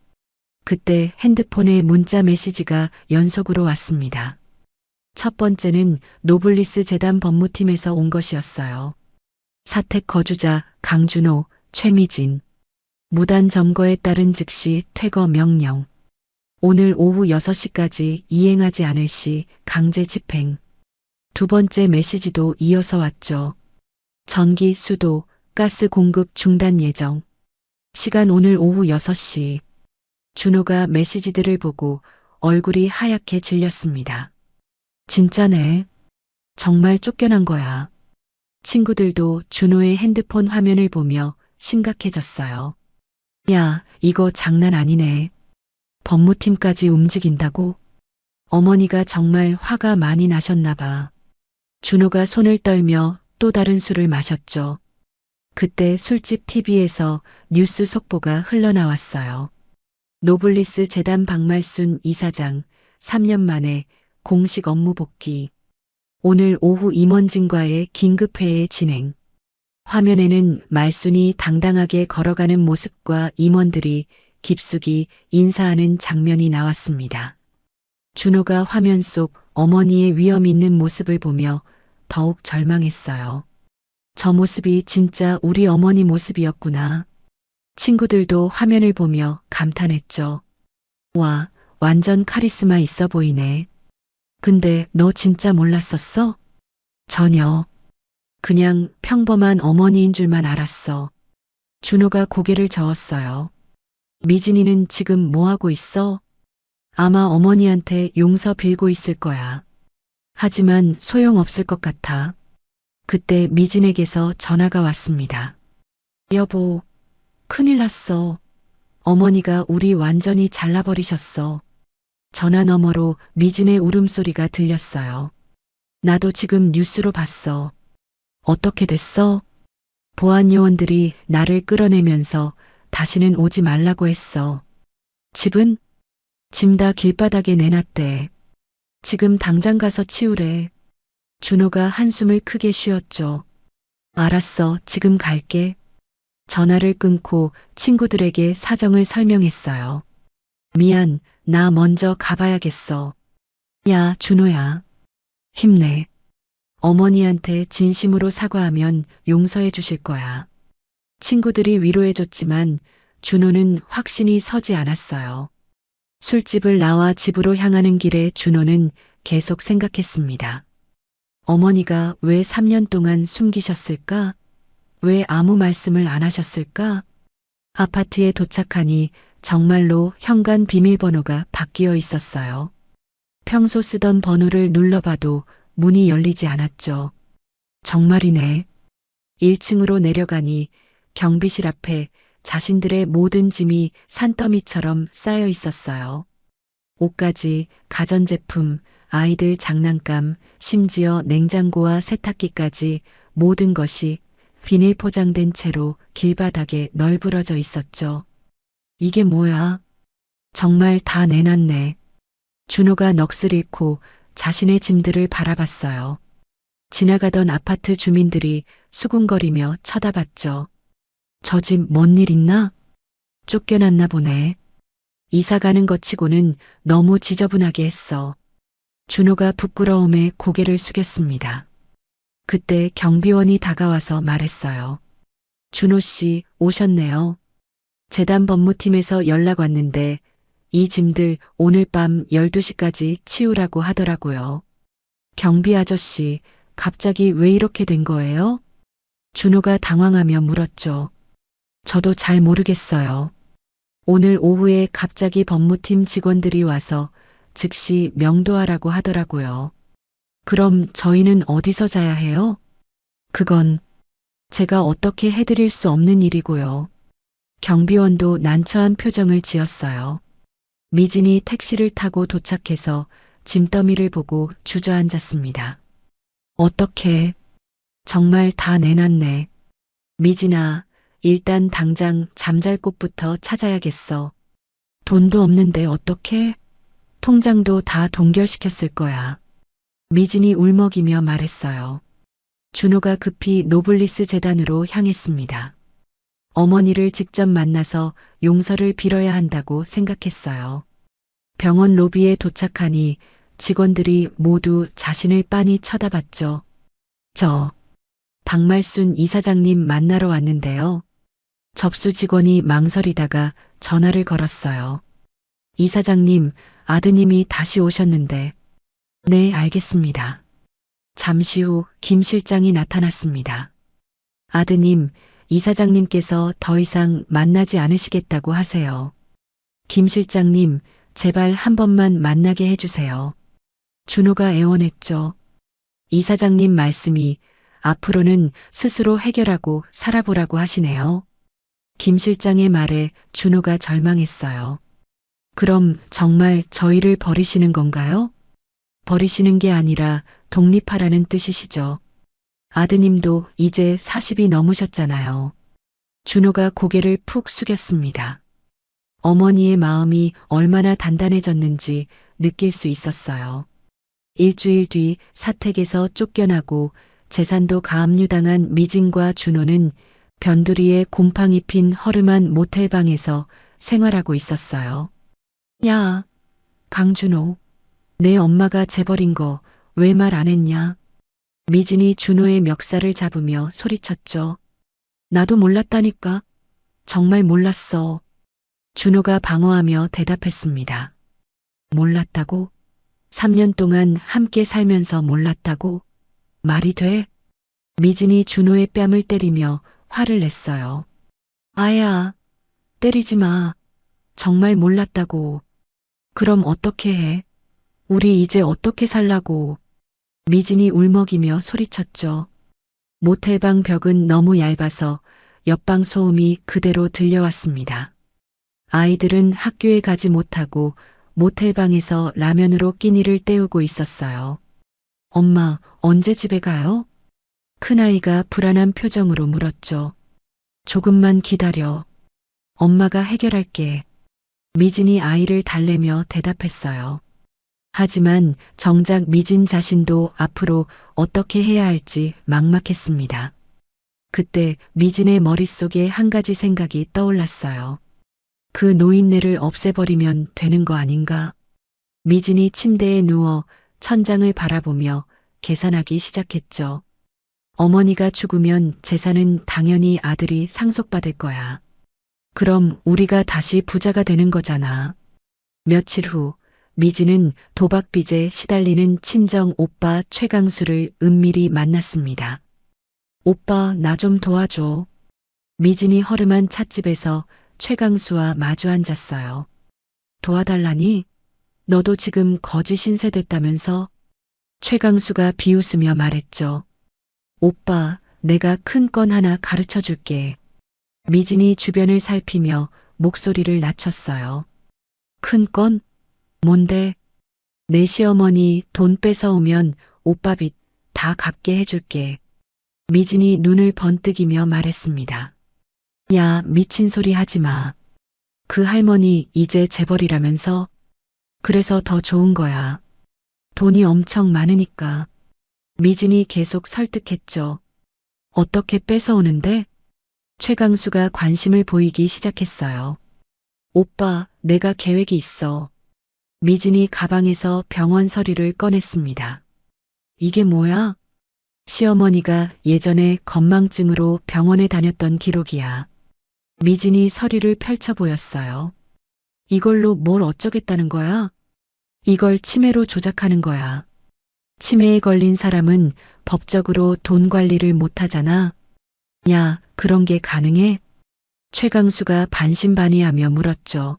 그때 핸드폰에 문자 메시지가 연속으로 왔습니다. 첫 번째는 노블리스 재단 법무팀에서 온 것이었어요. 사택 거주자 강준호, 최미진. 무단 점거에 따른 즉시 퇴거 명령. 오늘 오후 6시까지 이행하지 않을 시 강제 집행. 두 번째 메시지도 이어서 왔죠. 전기, 수도, 가스 공급 중단 예정. 시간 오늘 오후 6시. 준호가 메시지들을 보고 얼굴이 하얗게 질렸습니다. 진짜네. 정말 쫓겨난 거야. 친구들도 준호의 핸드폰 화면을 보며 심각해졌어요. 야, 이거 장난 아니네. 법무팀까지 움직인다고? 어머니가 정말 화가 많이 나셨나 봐. 준호가 손을 떨며 또 다른 술을 마셨죠. 그때 술집 TV에서 뉴스 속보가 흘러나왔어요. 노블리스 재단 박말순 이사장 3년 만에 공식 업무 복귀. 오늘 오후 임원진과의 긴급회의 진행. 화면에는 말순이 당당하게 걸어가는 모습과 임원들이 깊숙이 인사하는 장면이 나왔습니다. 준호가 화면 속 어머니의 위험 있는 모습을 보며 더욱 절망했어요. 저 모습이 진짜 우리 어머니 모습이었구나. 친구들도 화면을 보며 감탄했죠. 와, 완전 카리스마 있어 보이네. 근데 너 진짜 몰랐었어? 전혀. 그냥 평범한 어머니인 줄만 알았어. 준호가 고개를 저었어요. 미진이는 지금 뭐 하고 있어? 아마 어머니한테 용서 빌고 있을 거야. 하지만 소용없을 것 같아. 그때 미진에게서 전화가 왔습니다. 여보, 큰일 났어. 어머니가 우리 완전히 잘라버리셨어. 전화 너머로 미진의 울음소리가 들렸어요. 나도 지금 뉴스로 봤어. 어떻게 됐어? 보안 요원들이 나를 끌어내면서 다시는 오지 말라고 했어. 집은? 짐 다 길바닥에 내놨대. 지금 당장 가서 치우래. 준호가 한숨을 크게 쉬었죠. 알았어, 지금 갈게. 전화를 끊고 친구들에게 사정을 설명했어요. 미안, 나 먼저 가봐야겠어. 야, 준호야. 힘내. 어머니한테 진심으로 사과하면 용서해 주실 거야. 친구들이 위로해줬지만 준호는 확신이 서지 않았어요. 술집을 나와 집으로 향하는 길에 준호는 계속 생각했습니다. 어머니가 왜 3년 동안 숨기셨을까? 왜 아무 말씀을 안 하셨을까? 아파트에 도착하니 정말로 현관 비밀번호가 바뀌어 있었어요. 평소 쓰던 번호를 눌러봐도 문이 열리지 않았죠. 정말이네. 1층으로 내려가니 경비실 앞에 자신들의 모든 짐이 산더미처럼 쌓여 있었어요. 옷가지, 가전제품, 아이들 장난감, 심지어 냉장고와 세탁기까지 모든 것이 비닐 포장된 채로 길바닥에 널브러져 있었죠. 이게 뭐야? 정말 다 내놨네. 준호가 넋을 잃고 자신의 짐들을 바라봤어요. 지나가던 아파트 주민들이 수군거리며 쳐다봤죠. 저 집 뭔 일 있나? 쫓겨났나 보네. 이사 가는 것 치고는 너무 지저분하게 했어. 준호가 부끄러움에 고개를 숙였습니다. 그때 경비원이 다가와서 말했어요. 준호 씨 오셨네요. 재단 법무팀에서 연락 왔는데 이 짐들 오늘 밤 12시까지 치우라고 하더라고요. 경비 아저씨, 갑자기 왜 이렇게 된 거예요? 준호가 당황하며 물었죠. 저도 잘 모르겠어요. 오늘 오후에 갑자기 법무팀 직원들이 와서 즉시 명도하라고 하더라고요. 그럼 저희는 어디서 자야 해요? 그건 제가 어떻게 해드릴 수 없는 일이고요. 경비원도 난처한 표정을 지었어요. 미진이 택시를 타고 도착해서 짐더미를 보고 주저앉았습니다. 어떻게? 정말 다 내놨네. 미진아, 일단 당장 잠잘 곳부터 찾아야겠어. 돈도 없는데 어떻게? 통장도 다 동결시켰을 거야. 미진이 울먹이며 말했어요. 준호가 급히 노블리스 재단으로 향했습니다. 어머니를 직접 만나서 용서를 빌어야 한다고 생각했어요. 병원 로비에 도착하니 직원들이 모두 자신을 빤히 쳐다봤죠. 저 박말순 이사장님 만나러 왔는데요. 접수 직원이 망설이다가 전화를 걸었어요. 이사장님, 아드님이 다시 오셨는데. 네, 알겠습니다. 잠시 후 김 실장이 나타났습니다. 아드님, 이사장님께서 더 이상 만나지 않으시겠다고 하세요. 김 실장님, 제발 한 번만 만나게 해주세요. 준호가 애원했죠. 이사장님 말씀이 앞으로는 스스로 해결하고 살아보라고 하시네요. 김 실장의 말에 준호가 절망했어요. 그럼 정말 저희를 버리시는 건가요? 버리시는 게 아니라 독립하라는 뜻이시죠. 아드님도 이제 40이 넘으셨잖아요. 준호가 고개를 푹 숙였습니다. 어머니의 마음이 얼마나 단단해졌는지 느낄 수 있었어요. 일주일 뒤 사택에서 쫓겨나고 재산도 가압류당한 미진과 준호는 변두리에 곰팡이 핀 허름한 모텔방에서 생활하고 있었어요. 야, 강준호, 내 엄마가 재버린 거 왜 말 안 했냐? 미진이 준호의 멱살을 잡으며 소리쳤죠. 나도 몰랐다니까. 정말 몰랐어. 준호가 방어하며 대답했습니다. 몰랐다고? 3년 동안 함께 살면서 몰랐다고? 말이 돼? 미진이 준호의 뺨을 때리며 화를 냈어요. 아야, 때리지 마. 정말 몰랐다고. 그럼 어떻게 해? 우리 이제 어떻게 살라고? 미진이 울먹이며 소리쳤죠. 모텔방 벽은 너무 얇아서 옆방 소음이 그대로 들려왔습니다. 아이들은 학교에 가지 못하고 모텔방에서 라면으로 끼니를 때우고 있었어요. 엄마, 언제 집에 가요? 큰아이가 불안한 표정으로 물었죠. 조금만 기다려. 엄마가 해결할게. 미진이 아이를 달래며 대답했어요. 하지만 정작 미진 자신도 앞으로 어떻게 해야 할지 막막했습니다. 그때 미진의 머릿속에 한 가지 생각이 떠올랐어요. 그 노인네를 없애버리면 되는 거 아닌가? 미진이 침대에 누워 천장을 바라보며 계산하기 시작했죠. 어머니가 죽으면 재산은 당연히 아들이 상속받을 거야. 그럼 우리가 다시 부자가 되는 거잖아. 며칠 후 미진은 도박빚에 시달리는 친정 오빠 최강수를 은밀히 만났습니다. 오빠, 나 좀 도와줘. 미진이 허름한 찻집에서 최강수와 마주 앉았어요. 도와달라니? 너도 지금 거지 신세 됐다면서? 최강수가 비웃으며 말했죠. 오빠, 내가 큰 건 하나 가르쳐 줄게. 미진이 주변을 살피며 목소리를 낮췄어요. 큰 건? 뭔데? 내 시어머니 돈 뺏어오면 오빠 빚 다 갚게 해줄게. 미진이 눈을 번뜩이며 말했습니다. 야, 미친 소리 하지 마. 그 할머니 이제 재벌이라면서? 그래서 더 좋은 거야. 돈이 엄청 많으니까. 미진이 계속 설득했죠. 어떻게 뺏어오는데? 최강수가 관심을 보이기 시작했어요. 오빠, 내가 계획이 있어. 미진이 가방에서 병원 서류를 꺼냈습니다. 이게 뭐야? 시어머니가 예전에 건망증으로 병원에 다녔던 기록이야. 미진이 서류를 펼쳐 보였어요. 이걸로 뭘 어쩌겠다는 거야? 이걸 치매로 조작하는 거야. 치매에 걸린 사람은 법적으로 돈 관리를 못하잖아. 야, 그런 게 가능해? 최강수가 반신반의하며 물었죠.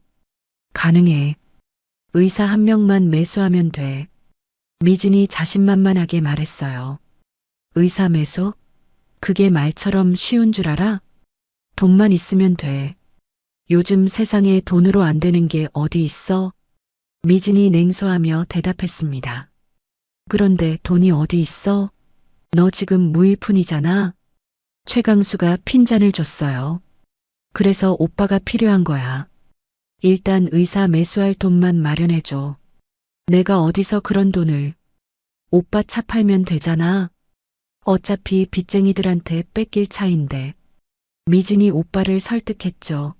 가능해. 의사 한 명만 매수하면 돼. 미진이 자신만만하게 말했어요. 의사 매수? 그게 말처럼 쉬운 줄 알아? 돈만 있으면 돼. 요즘 세상에 돈으로 안 되는 게 어디 있어? 미진이 냉소하며 대답했습니다. 그런데 돈이 어디 있어? 너 지금 무일푼이잖아. 최강수가 핀잔을 줬어요. 그래서 오빠가 필요한 거야. 일단 의사 매수할 돈만 마련해줘. 내가 어디서 그런 돈을. 오빠 차 팔면 되잖아. 어차피 빚쟁이들한테 뺏길 차인데. 미진이 오빠를 설득했죠.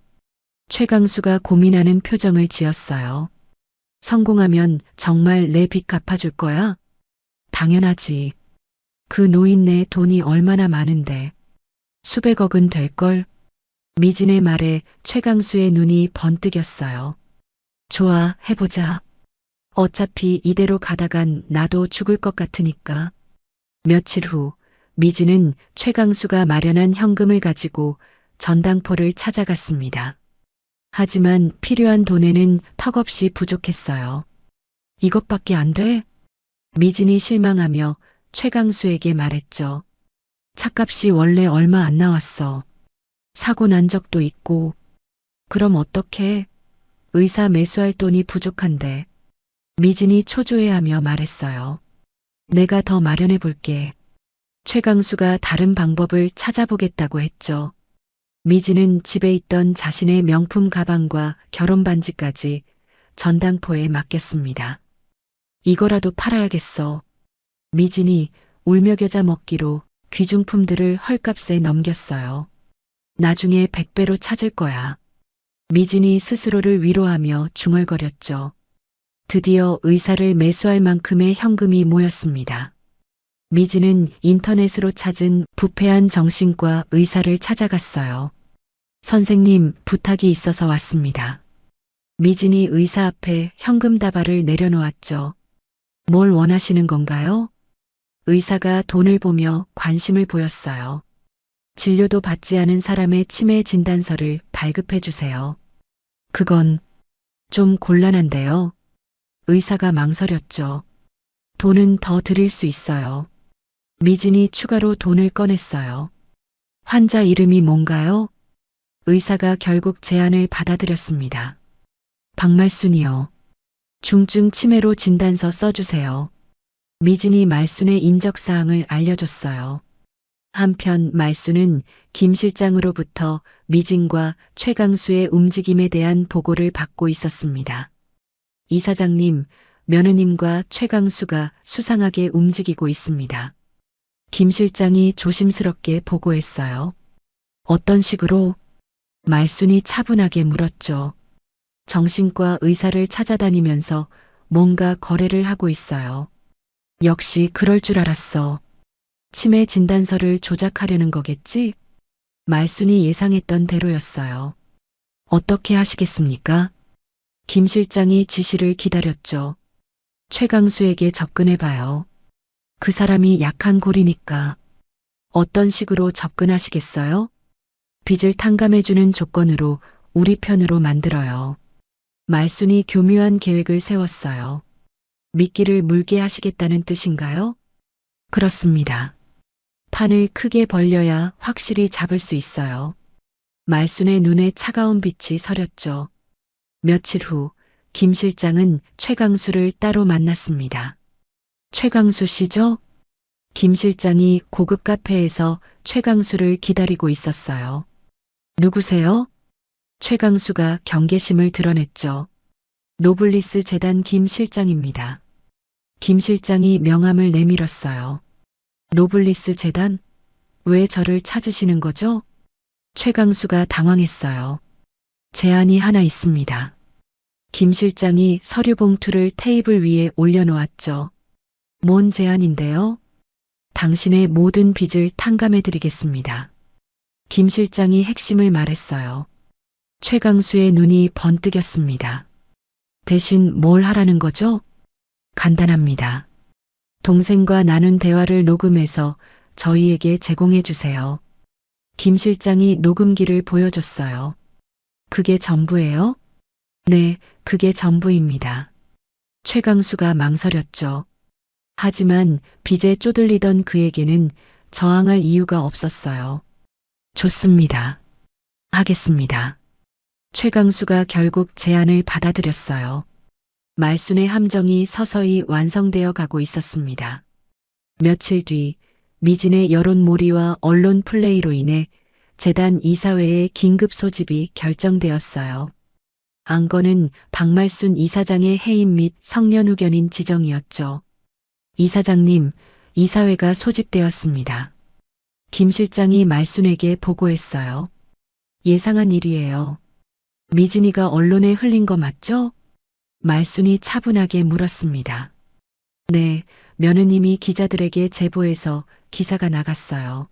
최강수가 고민하는 표정을 지었어요. 성공하면 정말 내 빚 갚아줄 거야? 당연하지. 그 노인네 돈이 얼마나 많은데. 수백억은 될걸? 미진의 말에 최강수의 눈이 번뜩였어요. 좋아, 해보자. 어차피 이대로 가다간 나도 죽을 것 같으니까. 며칠 후 미진은 최강수가 마련한 현금을 가지고 전당포를 찾아갔습니다. 하지만 필요한 돈에는 턱없이 부족했어요. 이것밖에 안 돼? 미진이 실망하며 최강수에게 말했죠. 차값이 원래 얼마 안 나왔어. 사고 난 적도 있고. 그럼 어떡해? 의사 매수할 돈이 부족한데. 미진이 초조해하며 말했어요. 내가 더 마련해 볼게. 최강수가 다른 방법을 찾아보겠다고 했죠. 미진은 집에 있던 자신의 명품 가방과 결혼 반지까지 전당포에 맡겼습니다. 이거라도 팔아야겠어. 미진이 울며 겨자 먹기로 귀중품들을 헐값에 넘겼어요. 나중에 100배로 찾을 거야. 미진이 스스로를 위로하며 중얼거렸죠. 드디어 의사를 매수할 만큼의 현금이 모였습니다. 미진은 인터넷으로 찾은 부패한 정신과 의사를 찾아갔어요. 선생님, 부탁이 있어서 왔습니다. 미진이 의사 앞에 현금 다발을 내려놓았죠. 뭘 원하시는 건가요? 의사가 돈을 보며 관심을 보였어요. 진료도 받지 않은 사람의 치매 진단서를 발급해 주세요. 그건 좀 곤란한데요. 의사가 망설였죠. 돈은 더 드릴 수 있어요. 미진이 추가로 돈을 꺼냈어요. 환자 이름이 뭔가요? 의사가 결국 제안을 받아들였습니다. 박말순이요. 중증 치매로 진단서 써주세요. 미진이 말순의 인적사항을 알려줬어요. 한편 말순은 김 실장으로부터 미진과 최강수의 움직임에 대한 보고를 받고 있었습니다. 이사장님, 며느님과 최강수가 수상하게 움직이고 있습니다. 김 실장이 조심스럽게 보고했어요. 어떤 식으로? 말순이 차분하게 물었죠. 정신과 의사를 찾아다니면서 뭔가 거래를 하고 있어요. 역시 그럴 줄 알았어. 치매 진단서를 조작하려는 거겠지? 말순이 예상했던 대로였어요. 어떻게 하시겠습니까? 김 실장이 지시를 기다렸죠. 최강수에게 접근해봐요. 그 사람이 약한 골이니까. 어떤 식으로 접근하시겠어요? 빚을 탕감해주는 조건으로 우리 편으로 만들어요. 말순이 교묘한 계획을 세웠어요. 미끼를 물게 하시겠다는 뜻인가요? 그렇습니다. 판을 크게 벌려야 확실히 잡을 수 있어요. 말순의 눈에 차가운 빛이 서렸죠. 며칠 후 김 실장은 최강수를 따로 만났습니다. 최강수 씨죠? 김 실장이 고급 카페에서 최강수를 기다리고 있었어요. 누구세요? 최강수가 경계심을 드러냈죠. 노블리스 재단 김 실장입니다. 김 실장이 명함을 내밀었어요. 노블리스 재단? 왜 저를 찾으시는 거죠? 최강수가 당황했어요. 제안이 하나 있습니다. 김 실장이 서류 봉투를 테이블 위에 올려놓았죠. 뭔 제안인데요? 당신의 모든 빚을 탕감해드리겠습니다. 김 실장이 핵심을 말했어요. 최강수의 눈이 번뜩였습니다. 대신 뭘 하라는 거죠? 간단합니다. 동생과 나눈 대화를 녹음해서 저희에게 제공해 주세요. 김 실장이 녹음기를 보여줬어요. 그게 전부예요? 네, 그게 전부입니다. 최강수가 망설였죠. 하지만 빚에 쪼들리던 그에게는 저항할 이유가 없었어요. 좋습니다. 하겠습니다. 최강수가 결국 제안을 받아들였어요. 말순의 함정이 서서히 완성되어 가고 있었습니다. 며칠 뒤 미진의 여론몰이와 언론 플레이로 인해 재단 이사회의 긴급 소집이 결정되었어요. 안건은 박말순 이사장의 해임 및 성년 후견인 지정이었죠. 이사장님, 이사회가 소집되었습니다. 김 실장이 말순에게 보고했어요. 예상한 일이에요. 미진이가 언론에 흘린 거 맞죠? 말순이 차분하게 물었습니다. 네, 며느님이 기자들에게 제보해서 기사가 나갔어요.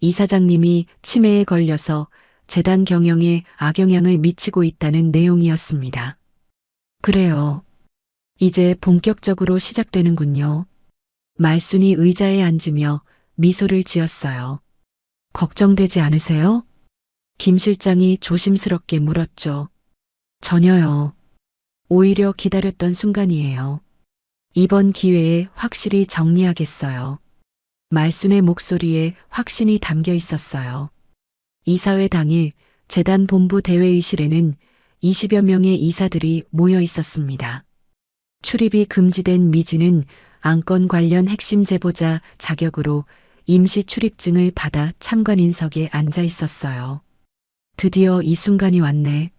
이사장님이 치매에 걸려서 재단 경영에 악영향을 미치고 있다는 내용이었습니다. 그래요. 이제 본격적으로 시작되는군요. 말순이 의자에 앉으며 미소를 지었어요. 걱정되지 않으세요? 김 실장이 조심스럽게 물었죠. 전혀요. 오히려 기다렸던 순간이에요. 이번 기회에 확실히 정리하겠어요. 말순의 목소리에 확신이 담겨 있었어요. 이사회 당일 재단 본부 대회의실에는 20여 명의 이사들이 모여 있었습니다. 출입이 금지된 미진은 안건 관련 핵심 제보자 자격으로 임시 출입증을 받아 참관인석에 앉아 있었어요. 드디어 이 순간이 왔네.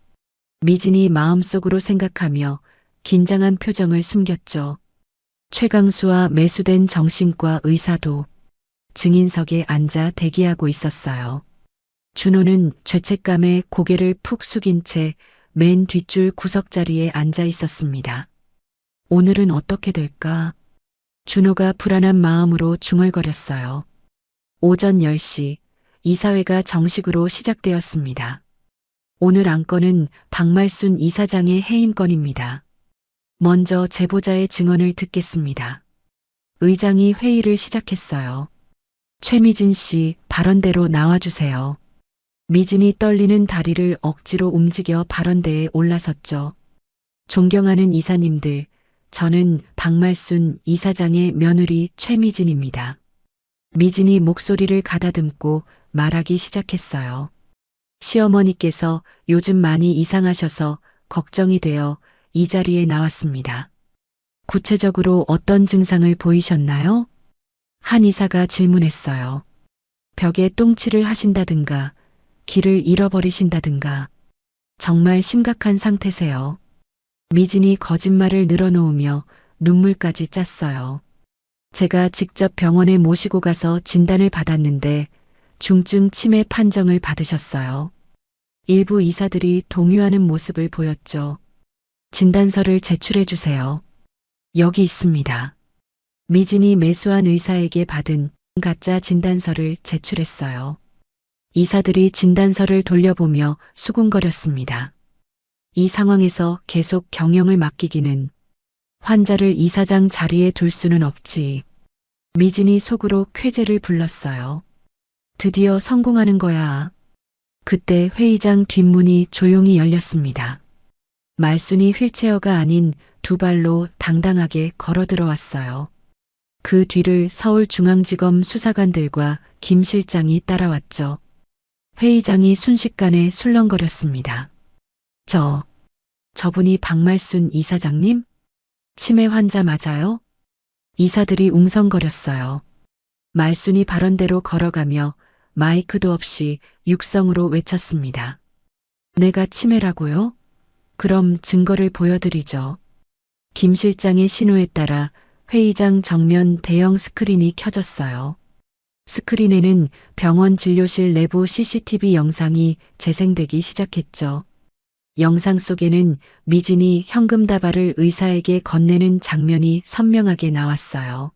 미진이 마음속으로 생각하며 긴장한 표정을 숨겼죠. 최강수와 매수된 정신과 의사도 증인석에 앉아 대기하고 있었어요. 준호는 죄책감에 고개를 푹 숙인 채 맨 뒷줄 구석자리에 앉아 있었습니다. 오늘은 어떻게 될까? 준호가 불안한 마음으로 중얼거렸어요. 오전 10시 이사회가 정식으로 시작되었습니다. 오늘 안건은 박말순 이사장의 해임건입니다. 먼저 제보자의 증언을 듣겠습니다. 의장이 회의를 시작했어요. 최미진 씨, 발언대로 나와주세요. 미진이 떨리는 다리를 억지로 움직여 발언대에 올라섰죠. 존경하는 이사님들, 저는 박말순 이사장의 며느리 최미진입니다. 미진이 목소리를 가다듬고 말하기 시작했어요. 시어머니께서 요즘 많이 이상하셔서 걱정이 되어 이 자리에 나왔습니다. 구체적으로 어떤 증상을 보이셨나요? 한 이사가 질문했어요. 벽에 똥칠을 하신다든가 길을 잃어버리신다든가 정말 심각한 상태세요. 미진이 거짓말을 늘어놓으며 눈물까지 짰어요. 제가 직접 병원에 모시고 가서 진단을 받았는데 중증 치매 판정을 받으셨어요. 일부 이사들이 동요하는 모습을 보였죠. 진단서를 제출해 주세요. 여기 있습니다. 미진이 매수한 의사에게 받은 가짜 진단서를 제출했어요. 이사들이 진단서를 돌려보며 수군거렸습니다. 이 상황에서 계속 경영을 맡기기는 환자를 이사장 자리에 둘 수는 없지. 미진이 속으로 쾌재를 불렀어요. 드디어 성공하는 거야. 그때 회의장 뒷문이 조용히 열렸습니다. 말순이 휠체어가 아닌 두 발로 당당하게 걸어 들어왔어요. 그 뒤를 서울중앙지검 수사관들과 김 실장이 따라왔죠. 회의장이 순식간에 술렁거렸습니다. 저분이 박말순 이사장님? 치매 환자 맞아요? 이사들이 웅성거렸어요. 말순이 발언대로 걸어가며 마이크도 없이 육성으로 외쳤습니다. 내가 치매라고요? 그럼 증거를 보여드리죠. 김 실장의 신호에 따라 회의장 정면 대형 스크린이 켜졌어요. 스크린에는 병원 진료실 내부 CCTV 영상이 재생되기 시작했죠. 영상 속에는 미진이 현금 다발을 의사에게 건네는 장면이 선명하게 나왔어요.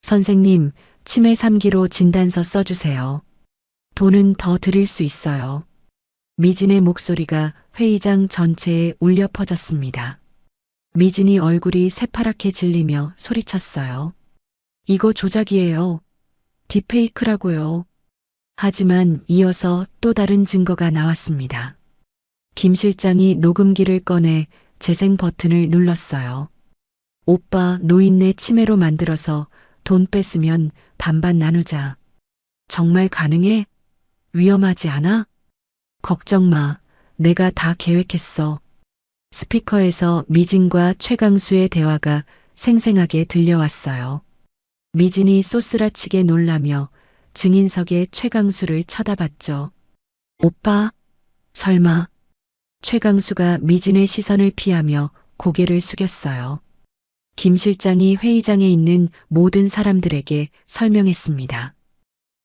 선생님, 치매 3기로 진단서 써주세요. 돈은 더 드릴 수 있어요. 미진의 목소리가 회의장 전체에 울려 퍼졌습니다. 미진이 얼굴이 새파랗게 질리며 소리쳤어요. 이거 조작이에요. 딥페이크라고요. 하지만 이어서 또 다른 증거가 나왔습니다. 김 실장이 녹음기를 꺼내 재생 버튼을 눌렀어요. 오빠 노인네 치매로 만들어서 돈 뺐으면 반반 나누자. 정말 가능해? 위험하지 않아? 걱정 마. 내가 다 계획했어. 스피커에서 미진과 최강수의 대화가 생생하게 들려왔어요. 미진이 쏘스라치게 놀라며 증인석의 최강수를 쳐다봤죠. 오빠? 설마? 최강수가 미진의 시선을 피하며 고개를 숙였어요. 김 실장이 회의장에 있는 모든 사람들에게 설명했습니다.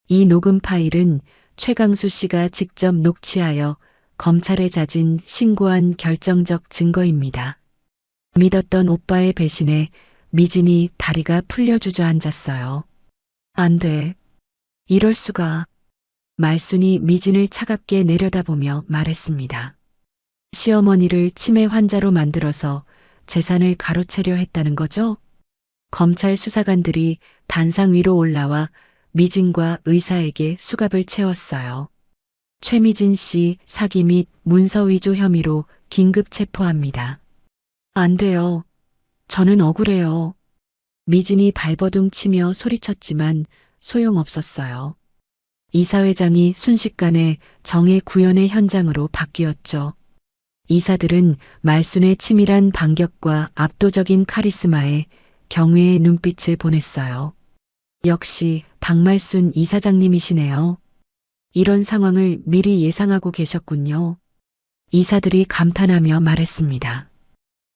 이 녹음 파일은 최강수 씨가 직접 녹취하여 검찰에 자진 신고한 결정적 증거입니다. 믿었던 오빠의 배신에 미진이 다리가 풀려 주저앉았어요. 안 돼. 이럴 수가. 말순이 미진을 차갑게 내려다보며 말했습니다. 시어머니를 치매 환자로 만들어서 재산을 가로채려 했다는 거죠? 검찰 수사관들이 단상 위로 올라와 미진과 의사에게 수갑을 채웠어요. 최미진 씨 사기 및 문서 위조 혐의로 긴급 체포합니다. 안 돼요. 저는 억울해요. 미진이 발버둥 치며 소리쳤지만 소용없었어요. 이사회장이 순식간에 정의 구현의 현장으로 바뀌었죠. 이사들은 말순의 치밀한 반격과 압도적인 카리스마에 경외의 눈빛을 보냈어요. 역시 박말순 이사장님이시네요. 이런 상황을 미리 예상하고 계셨군요. 이사들이 감탄하며 말했습니다.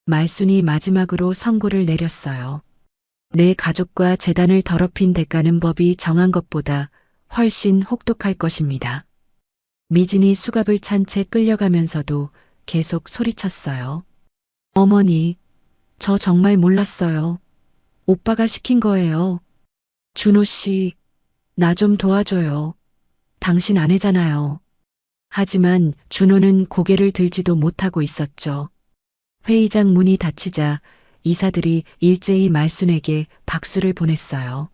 말순이 마지막으로 선고를 내렸어요. 내 가족과 재단을 더럽힌 대가는 법이 정한 것보다 훨씬 혹독할 것입니다. 미진이 수갑을 찬 채 끌려가면서도 계속 소리쳤어요. 어머니, 저 정말 몰랐어요. 오빠가 시킨 거예요. 준호 씨, 나 좀 도와줘요. 당신 아내잖아요. 하지만 준호는 고개를 들지도 못하고 있었죠. 회의장 문이 닫히자 이사들이 일제히 말순에게 박수를 보냈어요.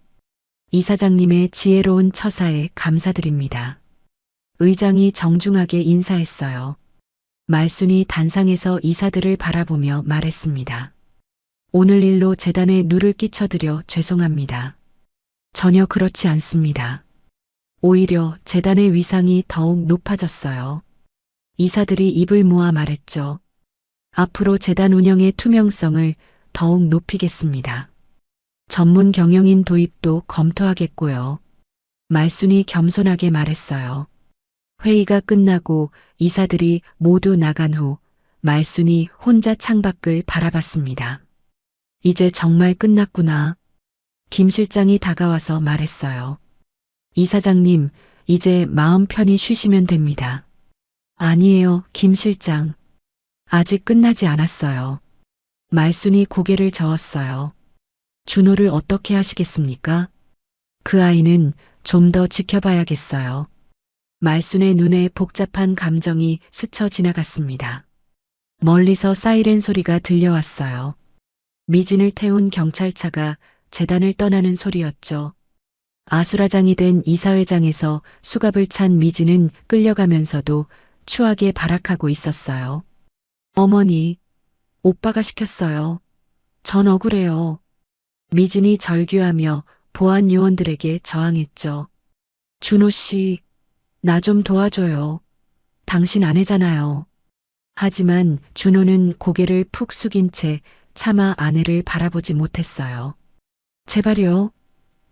이사장님의 지혜로운 처사에 감사드립니다. 의장이 정중하게 인사했어요. 말순이 단상에서 이사들을 바라보며 말했습니다. 오늘 일로 재단에 누를 끼쳐드려 죄송합니다. 전혀 그렇지 않습니다. 오히려 재단의 위상이 더욱 높아졌어요. 이사들이 입을 모아 말했죠. 앞으로 재단 운영의 투명성을 더욱 높이겠습니다. 전문 경영인 도입도 검토하겠고요. 말순이 겸손하게 말했어요. 회의가 끝나고 이사들이 모두 나간 후 말순이 혼자 창밖을 바라봤습니다. 이제 정말 끝났구나. 김 실장이 다가와서 말했어요. 이사장님, 이제 마음 편히 쉬시면 됩니다. 아니에요, 김 실장. 아직 끝나지 않았어요. 말순이 고개를 저었어요. 준호를 어떻게 하시겠습니까? 그 아이는 좀 더 지켜봐야겠어요. 말순의 눈에 복잡한 감정이 스쳐 지나갔습니다. 멀리서 사이렌 소리가 들려왔어요. 미진을 태운 경찰차가 재단을 떠나는 소리였죠. 아수라장이 된 이사회장에서 수갑을 찬 미진은 끌려가면서도 추하게 발악하고 있었어요. 어머니, 오빠가 시켰어요. 전 억울해요. 미진이 절규하며 보안 요원들에게 저항했죠. 준호 씨, 나 좀 도와줘요. 당신 아내잖아요. 하지만 준호는 고개를 푹 숙인 채 차마 아내를 바라보지 못했어요. 제발요.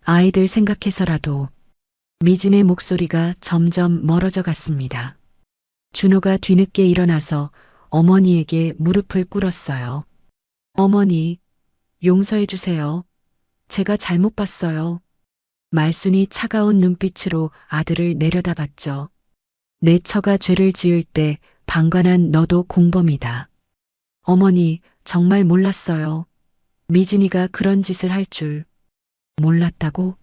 아이들 생각해서라도. 미진의 목소리가 점점 멀어져 갔습니다. 준호가 뒤늦게 일어나서 어머니에게 무릎을 꿇었어요. 어머니, 용서해 주세요. 제가 잘못 봤어요. 말순이 차가운 눈빛으로 아들을 내려다봤죠. 내 처가 죄를 지을 때 방관한 너도 공범이다. 어머니, 정말 몰랐어요. 미진이가 그런 짓을 할 줄. 몰랐다고?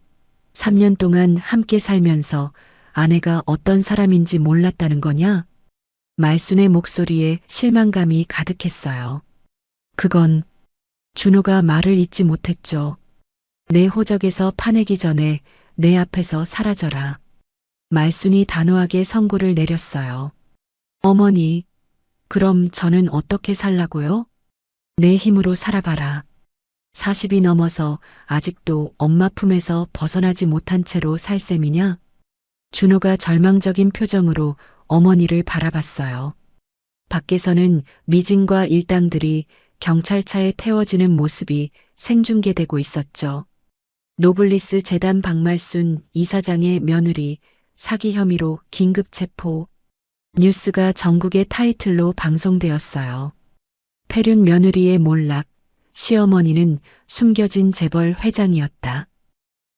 3년 동안 함께 살면서 아내가 어떤 사람인지 몰랐다는 거냐? 말순의 목소리에 실망감이 가득했어요. 그건 준호가 말을 잇지 못했죠. 내 호적에서 파내기 전에 내 앞에서 사라져라. 말순이 단호하게 선고를 내렸어요. 어머니, 그럼 저는 어떻게 살라고요? 내 힘으로 살아봐라. 40이 넘어서 아직도 엄마 품에서 벗어나지 못한 채로 살 셈이냐? 준호가 절망적인 표정으로 어머니를 바라봤어요. 밖에서는 미진과 일당들이 경찰차에 태워지는 모습이 생중계되고 있었죠. 노블리스 재단 박말순 이사장의 며느리 사기 혐의로 긴급 체포. 뉴스가 전국의 타이틀로 방송되었어요. 폐륜 며느리의 몰락, 시어머니는 숨겨진 재벌 회장이었다.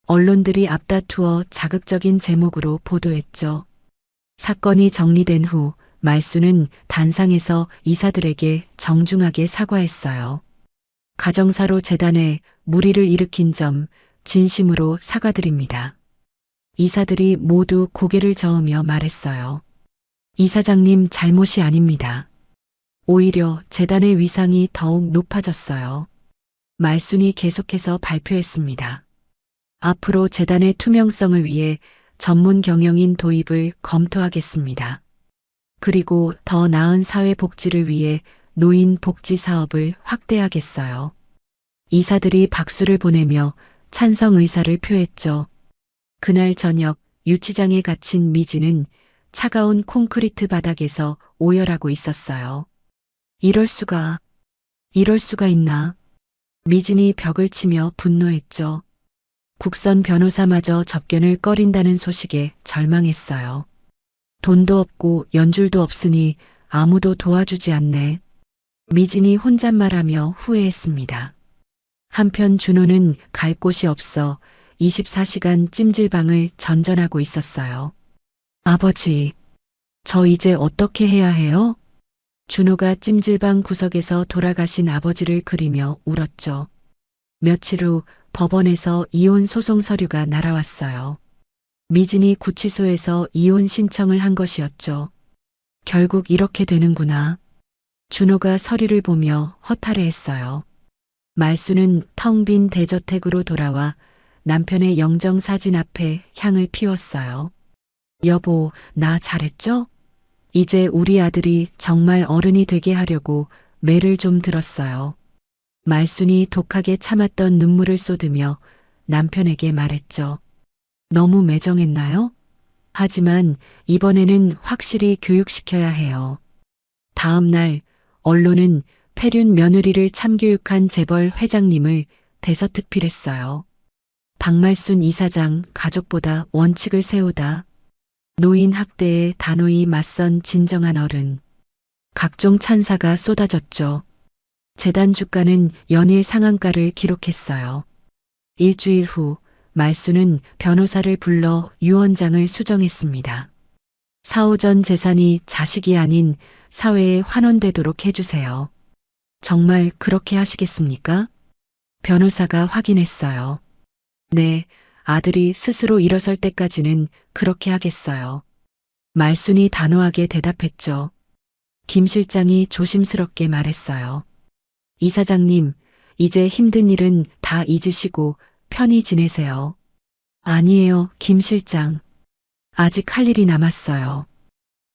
언론들이 앞다투어 자극적인 제목으로 보도했죠. 사건이 정리된 후 말순은 단상에서 이사들에게 정중하게 사과했어요. 가정사로 재단에 무리를 일으킨 점 진심으로 사과드립니다. 이사들이 모두 고개를 저으며 말했어요. 이사장님 잘못이 아닙니다. 오히려 재단의 위상이 더욱 높아졌어요. 말순이 계속해서 발표했습니다. 앞으로 재단의 투명성을 위해 전문 경영인 도입을 검토하겠습니다. 그리고 더 나은 사회 복지를 위해 노인 복지 사업을 확대하겠어요. 이사들이 박수를 보내며 찬성 의사를 표했죠. 그날 저녁 유치장에 갇힌 미진은 차가운 콘크리트 바닥에서 오열하고 있었어요. 이럴 수가 있나? 미진이 벽을 치며 분노했죠. 국선 변호사마저 접견을 꺼린다는 소식에 절망했어요. 돈도 없고 연줄도 없으니 아무도 도와주지 않네. 미진이 혼잣말하며 후회했습니다. 한편 준호는 갈 곳이 없어 24시간 찜질방을 전전하고 있었어요. 아버지, 저 이제 어떻게 해야 해요? 준호가 찜질방 구석에서 돌아가신 아버지를 그리며 울었죠. 며칠 후 법원에서 이혼 소송 서류가 날아왔어요. 미진이 구치소에서 이혼 신청을 한 것이었죠. 결국 이렇게 되는구나. 준호가 서류를 보며 허탈해했어요. 말수는 텅 빈 대저택으로 돌아와 남편의 영정 사진 앞에 향을 피웠어요. 여보, 나 잘했죠? 이제 우리 아들이 정말 어른이 되게 하려고 매를 좀 들었어요. 말순이 독하게 참았던 눈물을 쏟으며 남편에게 말했죠. 너무 매정했나요? 하지만 이번에는 확실히 교육시켜야 해요. 다음 날 언론은 폐륜 며느리를 참교육한 재벌 회장님을 대서특필했어요. 박말순 이사장 가족보다 원칙을 세우다. 노인 학대에 단호히 맞선 진정한 어른. 각종 찬사가 쏟아졌죠. 재단 주가는 연일 상한가를 기록했어요. 일주일 후 말수는 변호사를 불러 유언장을 수정했습니다. 사후 전 재산이 자식이 아닌 사회에 환원되도록 해주세요. 정말 그렇게 하시겠습니까? 변호사가 확인했어요. 네, 아들이 스스로 일어설 때까지는 그렇게 하겠어요. 말순이 단호하게 대답했죠. 김 실장이 조심스럽게 말했어요. 이사장님, 이제 힘든 일은 다 잊으시고 편히 지내세요. 아니에요, 김 실장. 아직 할 일이 남았어요.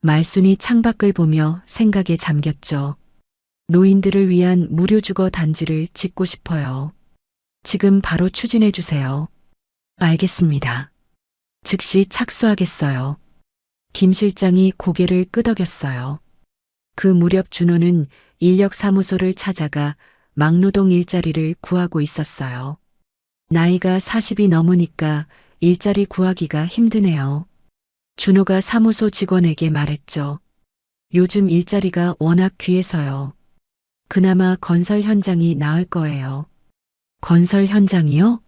말순이 창밖을 보며 생각에 잠겼죠. 노인들을 위한 무료주거 단지를 짓고 싶어요. 지금 바로 추진해 주세요. 알겠습니다. 즉시 착수하겠어요. 김 실장이 고개를 끄덕였어요. 그 무렵 준호는 인력사무소를 찾아가 막노동 일자리를 구하고 있었어요. 나이가 40이 넘으니까 일자리 구하기가 힘드네요. 준호가 사무소 직원에게 말했죠. 요즘 일자리가 워낙 귀해서요. 그나마 건설 현장이 나을 거예요. 건설 현장이요?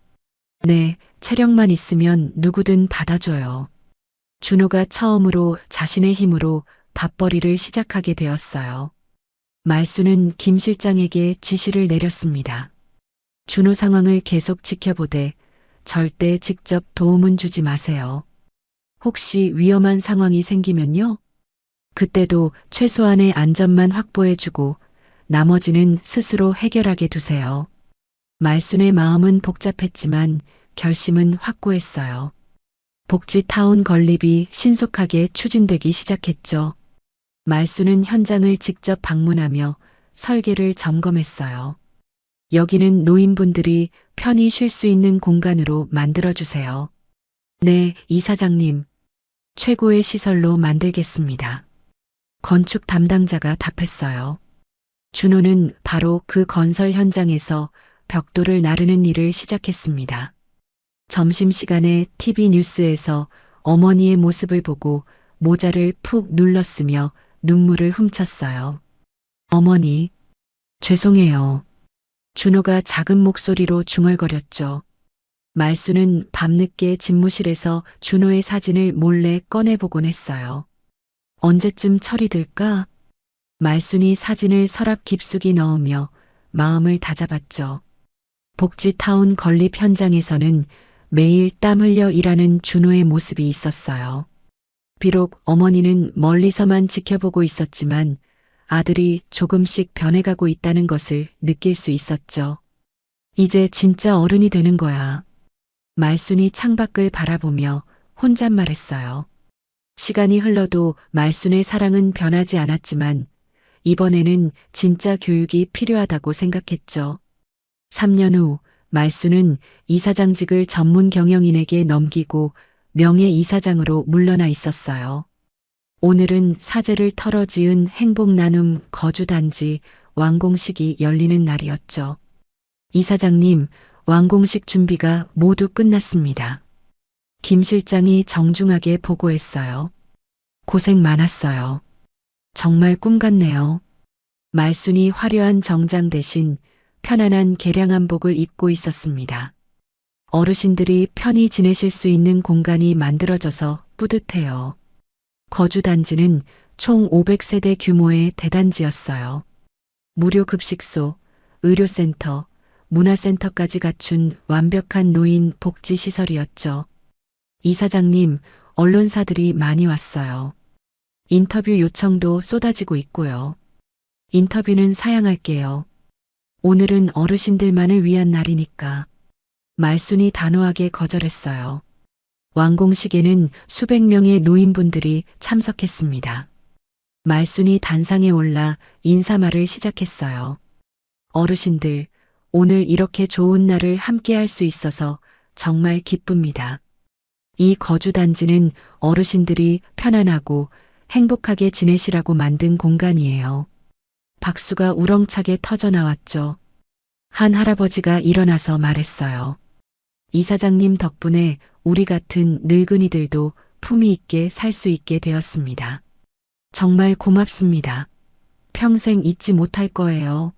네, 체력만 있으면 누구든 받아줘요. 준호가 처음으로 자신의 힘으로 밥벌이를 시작하게 되었어요. 말수는 김 실장에게 지시를 내렸습니다. 준호 상황을 계속 지켜보되 절대 직접 도움은 주지 마세요. 혹시 위험한 상황이 생기면요? 그때도 최소한의 안전만 확보해주고 나머지는 스스로 해결하게 두세요. 말순의 마음은 복잡했지만 결심은 확고했어요. 복지타운 건립이 신속하게 추진되기 시작했죠. 말순은 현장을 직접 방문하며 설계를 점검했어요. 여기는 노인분들이 편히 쉴 수 있는 공간으로 만들어주세요. 네, 이사장님. 최고의 시설로 만들겠습니다. 건축 담당자가 답했어요. 준호는 바로 그 건설 현장에서 벽돌을 나르는 일을 시작했습니다. 점심시간에 TV 뉴스에서 어머니의 모습을 보고 모자를 푹 눌렀으며 눈물을 훔쳤어요. 어머니, 죄송해요. 준호가 작은 목소리로 중얼거렸죠. 말수는 밤늦게 집무실에서 준호의 사진을 몰래 꺼내보곤 했어요. 언제쯤 처리될까? 말순이 사진을 서랍 깊숙이 넣으며 마음을 다잡았죠. 복지타운 건립 현장에서는 매일 땀 흘려 일하는 준호의 모습이 있었어요. 비록 어머니는 멀리서만 지켜보고 있었지만 아들이 조금씩 변해가고 있다는 것을 느낄 수 있었죠. 이제 진짜 어른이 되는 거야. 말순이 창밖을 바라보며 혼잣말했어요. 시간이 흘러도 말순의 사랑은 변하지 않았지만 이번에는 진짜 교육이 필요하다고 생각했죠. 3년 후 말순은 이사장직을 전문 경영인에게 넘기고 명예이사장으로 물러나 있었어요. 오늘은 사제를 털어 지은 행복나눔 거주단지 완공식이 열리는 날이었죠. 이사장님, 완공식 준비가 모두 끝났습니다. 김 실장이 정중하게 보고했어요. 고생 많았어요. 정말 꿈 같네요. 말순이 화려한 정장 대신 편안한 개량한복을 입고 있었습니다. 어르신들이 편히 지내실 수 있는 공간이 만들어져서 뿌듯해요. 거주단지는 총 500세대 규모의 대단지였어요. 무료 급식소, 의료센터, 문화센터까지 갖춘 완벽한 노인 복지 시설이었죠. 이사장님, 언론사들이 많이 왔어요. 인터뷰 요청도 쏟아지고 있고요. 인터뷰는 사양할게요. 오늘은 어르신들만을 위한 날이니까. 말순이 단호하게 거절했어요. 완공식에는 수백 명의 노인분들이 참석했습니다. 말순이 단상에 올라 인사말을 시작했어요. 어르신들, 오늘 이렇게 좋은 날을 함께 할 수 있어서 정말 기쁩니다. 이 거주단지는 어르신들이 편안하고 행복하게 지내시라고 만든 공간이에요. 박수가 우렁차게 터져 나왔죠. 한 할아버지가 일어나서 말했어요. 이사장님 덕분에 우리 같은 늙은이들도 품위 있게 살 수 있게 되었습니다. 정말 고맙습니다. 평생 잊지 못할 거예요.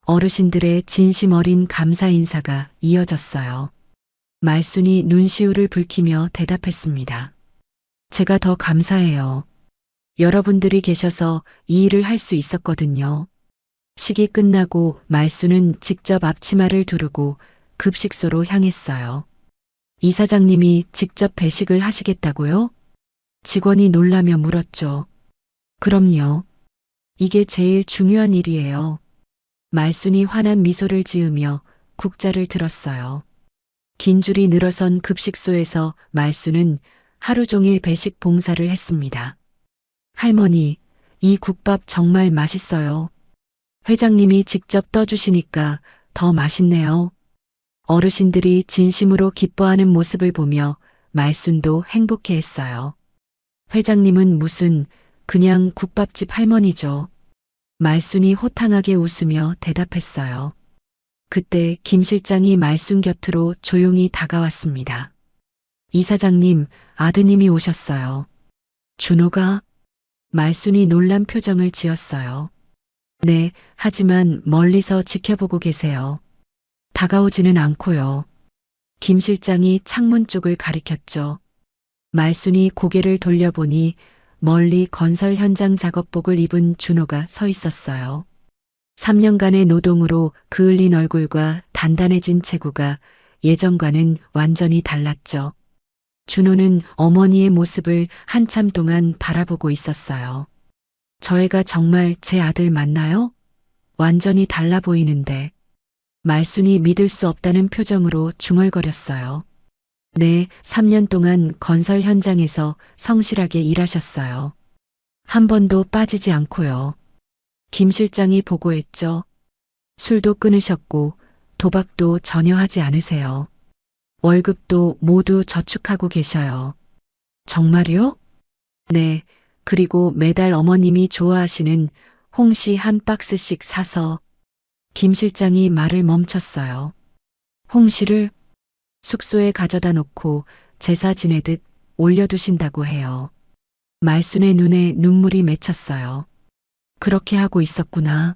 어르신들의 진심 어린 감사 인사가 이어졌어요. 말순이 눈시울을 붉히며 대답했습니다. 제가 더 감사해요. 여러분들이 계셔서 이 일을 할 수 있었거든요. 식이 끝나고 말순은 직접 앞치마를 두르고 급식소로 향했어요. 이사장님이 직접 배식을 하시겠다고요? 직원이 놀라며 물었죠. 그럼요. 이게 제일 중요한 일이에요. 말순이 환한 미소를 지으며 국자를 들었어요. 긴 줄이 늘어선 급식소에서 말순은 하루 종일 배식 봉사를 했습니다. 할머니, 이 국밥 정말 맛있어요. 회장님이 직접 떠주시니까 더 맛있네요. 어르신들이 진심으로 기뻐하는 모습을 보며 말순도 행복해했어요. 회장님은 무슨 그냥 국밥집 할머니죠. 말순이 호탕하게 웃으며 대답했어요. 그때 김 실장이 말순 곁으로 조용히 다가왔습니다. 이사장님, 아드님이 오셨어요. 준호가? 말순이 놀란 표정을 지었어요. 네, 하지만 멀리서 지켜보고 계세요. 다가오지는 않고요. 김 실장이 창문 쪽을 가리켰죠. 말순이 고개를 돌려보니 멀리 건설 현장 작업복을 입은 준호가 서 있었어요. 3년간의 노동으로 그을린 얼굴과 단단해진 체구가 예전과는 완전히 달랐죠. 준호는 어머니의 모습을 한참 동안 바라보고 있었어요. 저 애가 정말 제 아들 맞나요? 완전히 달라 보이는데. 말순이 믿을 수 없다는 표정으로 중얼거렸어요. 네, 3년 동안 건설 현장에서 성실하게 일하셨어요. 한 번도 빠지지 않고요. 김 실장이 보고했죠. 술도 끊으셨고 도박도 전혀 하지 않으세요. 월급도 모두 저축하고 계셔요. 정말요? 네, 그리고 매달 어머님이 좋아하시는 홍시 한 박스씩 사서. 김 실장이 말을 멈췄어요. 홍시를 숙소에 가져다 놓고 제사 지내듯 올려두신다고 해요. 말순의 눈에 눈물이 맺혔어요. 그렇게 하고 있었구나.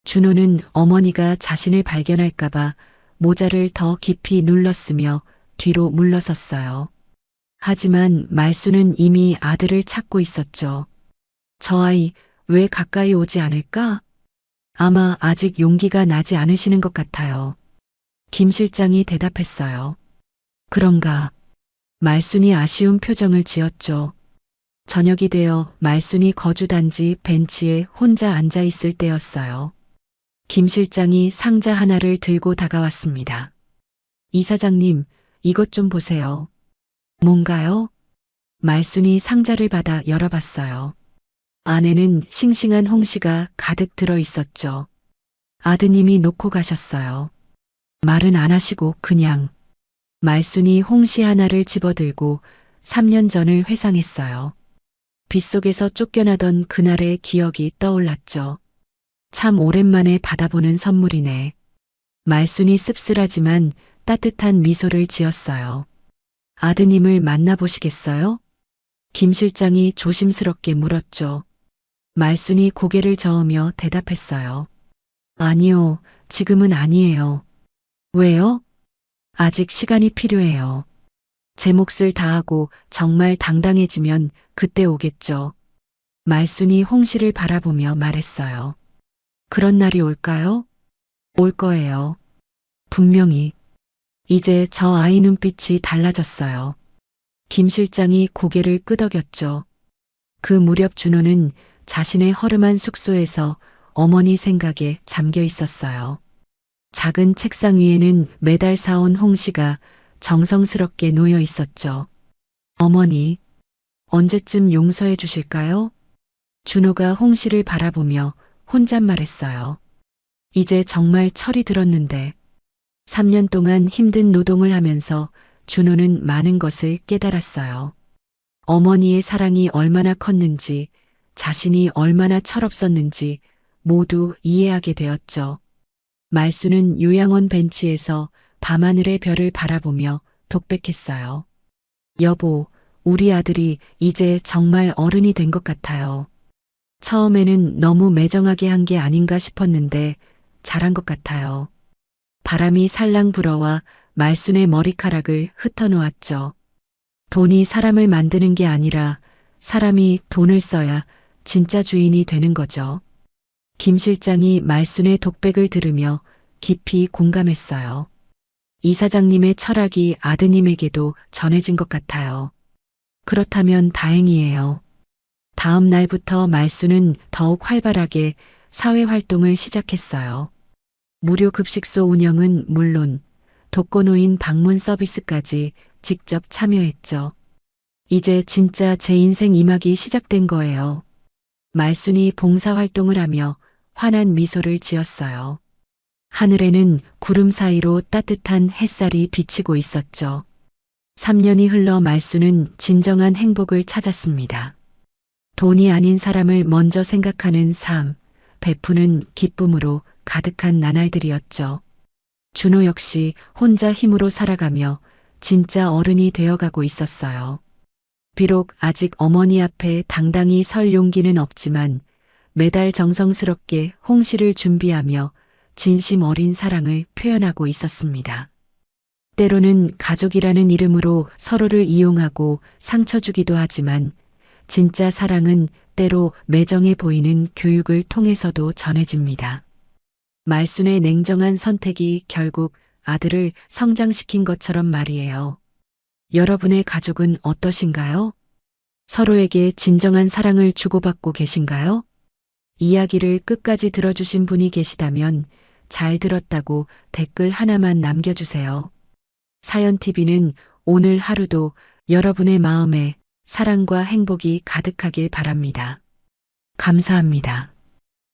준호는 어머니가 자신을 발견할까봐 모자를 더 깊이 눌렀으며 뒤로 물러섰어요. 하지만 말순은 이미 아들을 찾고 있었죠. 저 아이 왜 가까이 오지 않을까? 아마 아직 용기가 나지 않으시는 것 같아요. 김 실장이 대답했어요. 그런가? 말순이 아쉬운 표정을 지었죠. 저녁이 되어 말순이 거주단지 벤치에 혼자 앉아 있을 때였어요. 김 실장이 상자 하나를 들고 다가왔습니다. 이사장님, 이것 좀 보세요. 뭔가요? 말순이 상자를 받아 열어봤어요. 안에는 싱싱한 홍시가 가득 들어 있었죠. 아드님이 놓고 가셨어요. 말은 안 하시고 그냥. 말순이 홍시 하나를 집어들고 3년 전을 회상했어요. 빗속에서 쫓겨나던 그날의 기억이 떠올랐죠. 참 오랜만에 받아보는 선물이네. 말순이 씁쓸하지만 따뜻한 미소를 지었어요. 아드님을 만나보시겠어요? 김 실장이 조심스럽게 물었죠. 말순이 고개를 저으며 대답했어요. 아니요, 지금은 아니에요. 왜요? 아직 시간이 필요해요. 제 몫을 다하고 정말 당당해지면 그때 오겠죠. 말순이 홍시를 바라보며 말했어요. 그런 날이 올까요? 올 거예요. 분명히. 이제 저 아이 눈빛이 달라졌어요. 김 실장이 고개를 끄덕였죠. 그 무렵 준호는 자신의 허름한 숙소에서 어머니 생각에 잠겨 있었어요. 작은 책상 위에는 매달 사온 홍시가 정성스럽게 놓여 있었죠. 어머니, 언제쯤 용서해 주실까요? 준호가 홍시를 바라보며 혼잣말했어요. 이제 정말 철이 들었는데 3년 동안 힘든 노동을 하면서 준호는 많은 것을 깨달았어요. 어머니의 사랑이 얼마나 컸는지, 자신이 얼마나 철없었는지 모두 이해하게 되었죠. 말수는 요양원 벤치에서 밤하늘의 별을 바라보며 독백했어요. 여보, 우리 아들이 이제 정말 어른이 된 것 같아요. 처음에는 너무 매정하게 한 게 아닌가 싶었는데 잘한 것 같아요. 바람이 살랑 불어와 말순의 머리카락을 흩어놓았죠. 돈이 사람을 만드는 게 아니라 사람이 돈을 써야 진짜 주인이 되는 거죠. 김 실장이 말순의 독백을 들으며 깊이 공감했어요. 이 사장님의 철학이 아드님에게도 전해진 것 같아요. 그렇다면 다행이에요. 다음 날부터 말순은 더욱 활발하게 사회활동을 시작했어요. 무료 급식소 운영은 물론 독거노인 방문 서비스까지 직접 참여했죠. 이제 진짜 제 인생 2막이 시작된 거예요. 말순이 봉사활동을 하며 환한 미소를 지었어요. 하늘에는 구름 사이로 따뜻한 햇살이 비치고 있었죠. 3년이 흘러 말순은 진정한 행복을 찾았습니다. 돈이 아닌 사람을 먼저 생각하는 삶, 베푸는 기쁨으로 가득한 나날들이었죠. 준호 역시 혼자 힘으로 살아가며 진짜 어른이 되어가고 있었어요. 비록 아직 어머니 앞에 당당히 설 용기는 없지만 매달 정성스럽게 홍시를 준비하며 진심 어린 사랑을 표현하고 있었습니다. 때로는 가족이라는 이름으로 서로를 이용하고 상처 주기도 하지만 진짜 사랑은 때로 매정해 보이는 교육을 통해서도 전해집니다. 말순의 냉정한 선택이 결국 아들을 성장시킨 것처럼 말이에요. 여러분의 가족은 어떠신가요? 서로에게 진정한 사랑을 주고받고 계신가요? 이야기를 끝까지 들어주신 분이 계시다면 잘 들었다고 댓글 하나만 남겨주세요. 사연TV는 오늘 하루도 여러분의 마음에 사랑과 행복이 가득하길 바랍니다. 감사합니다.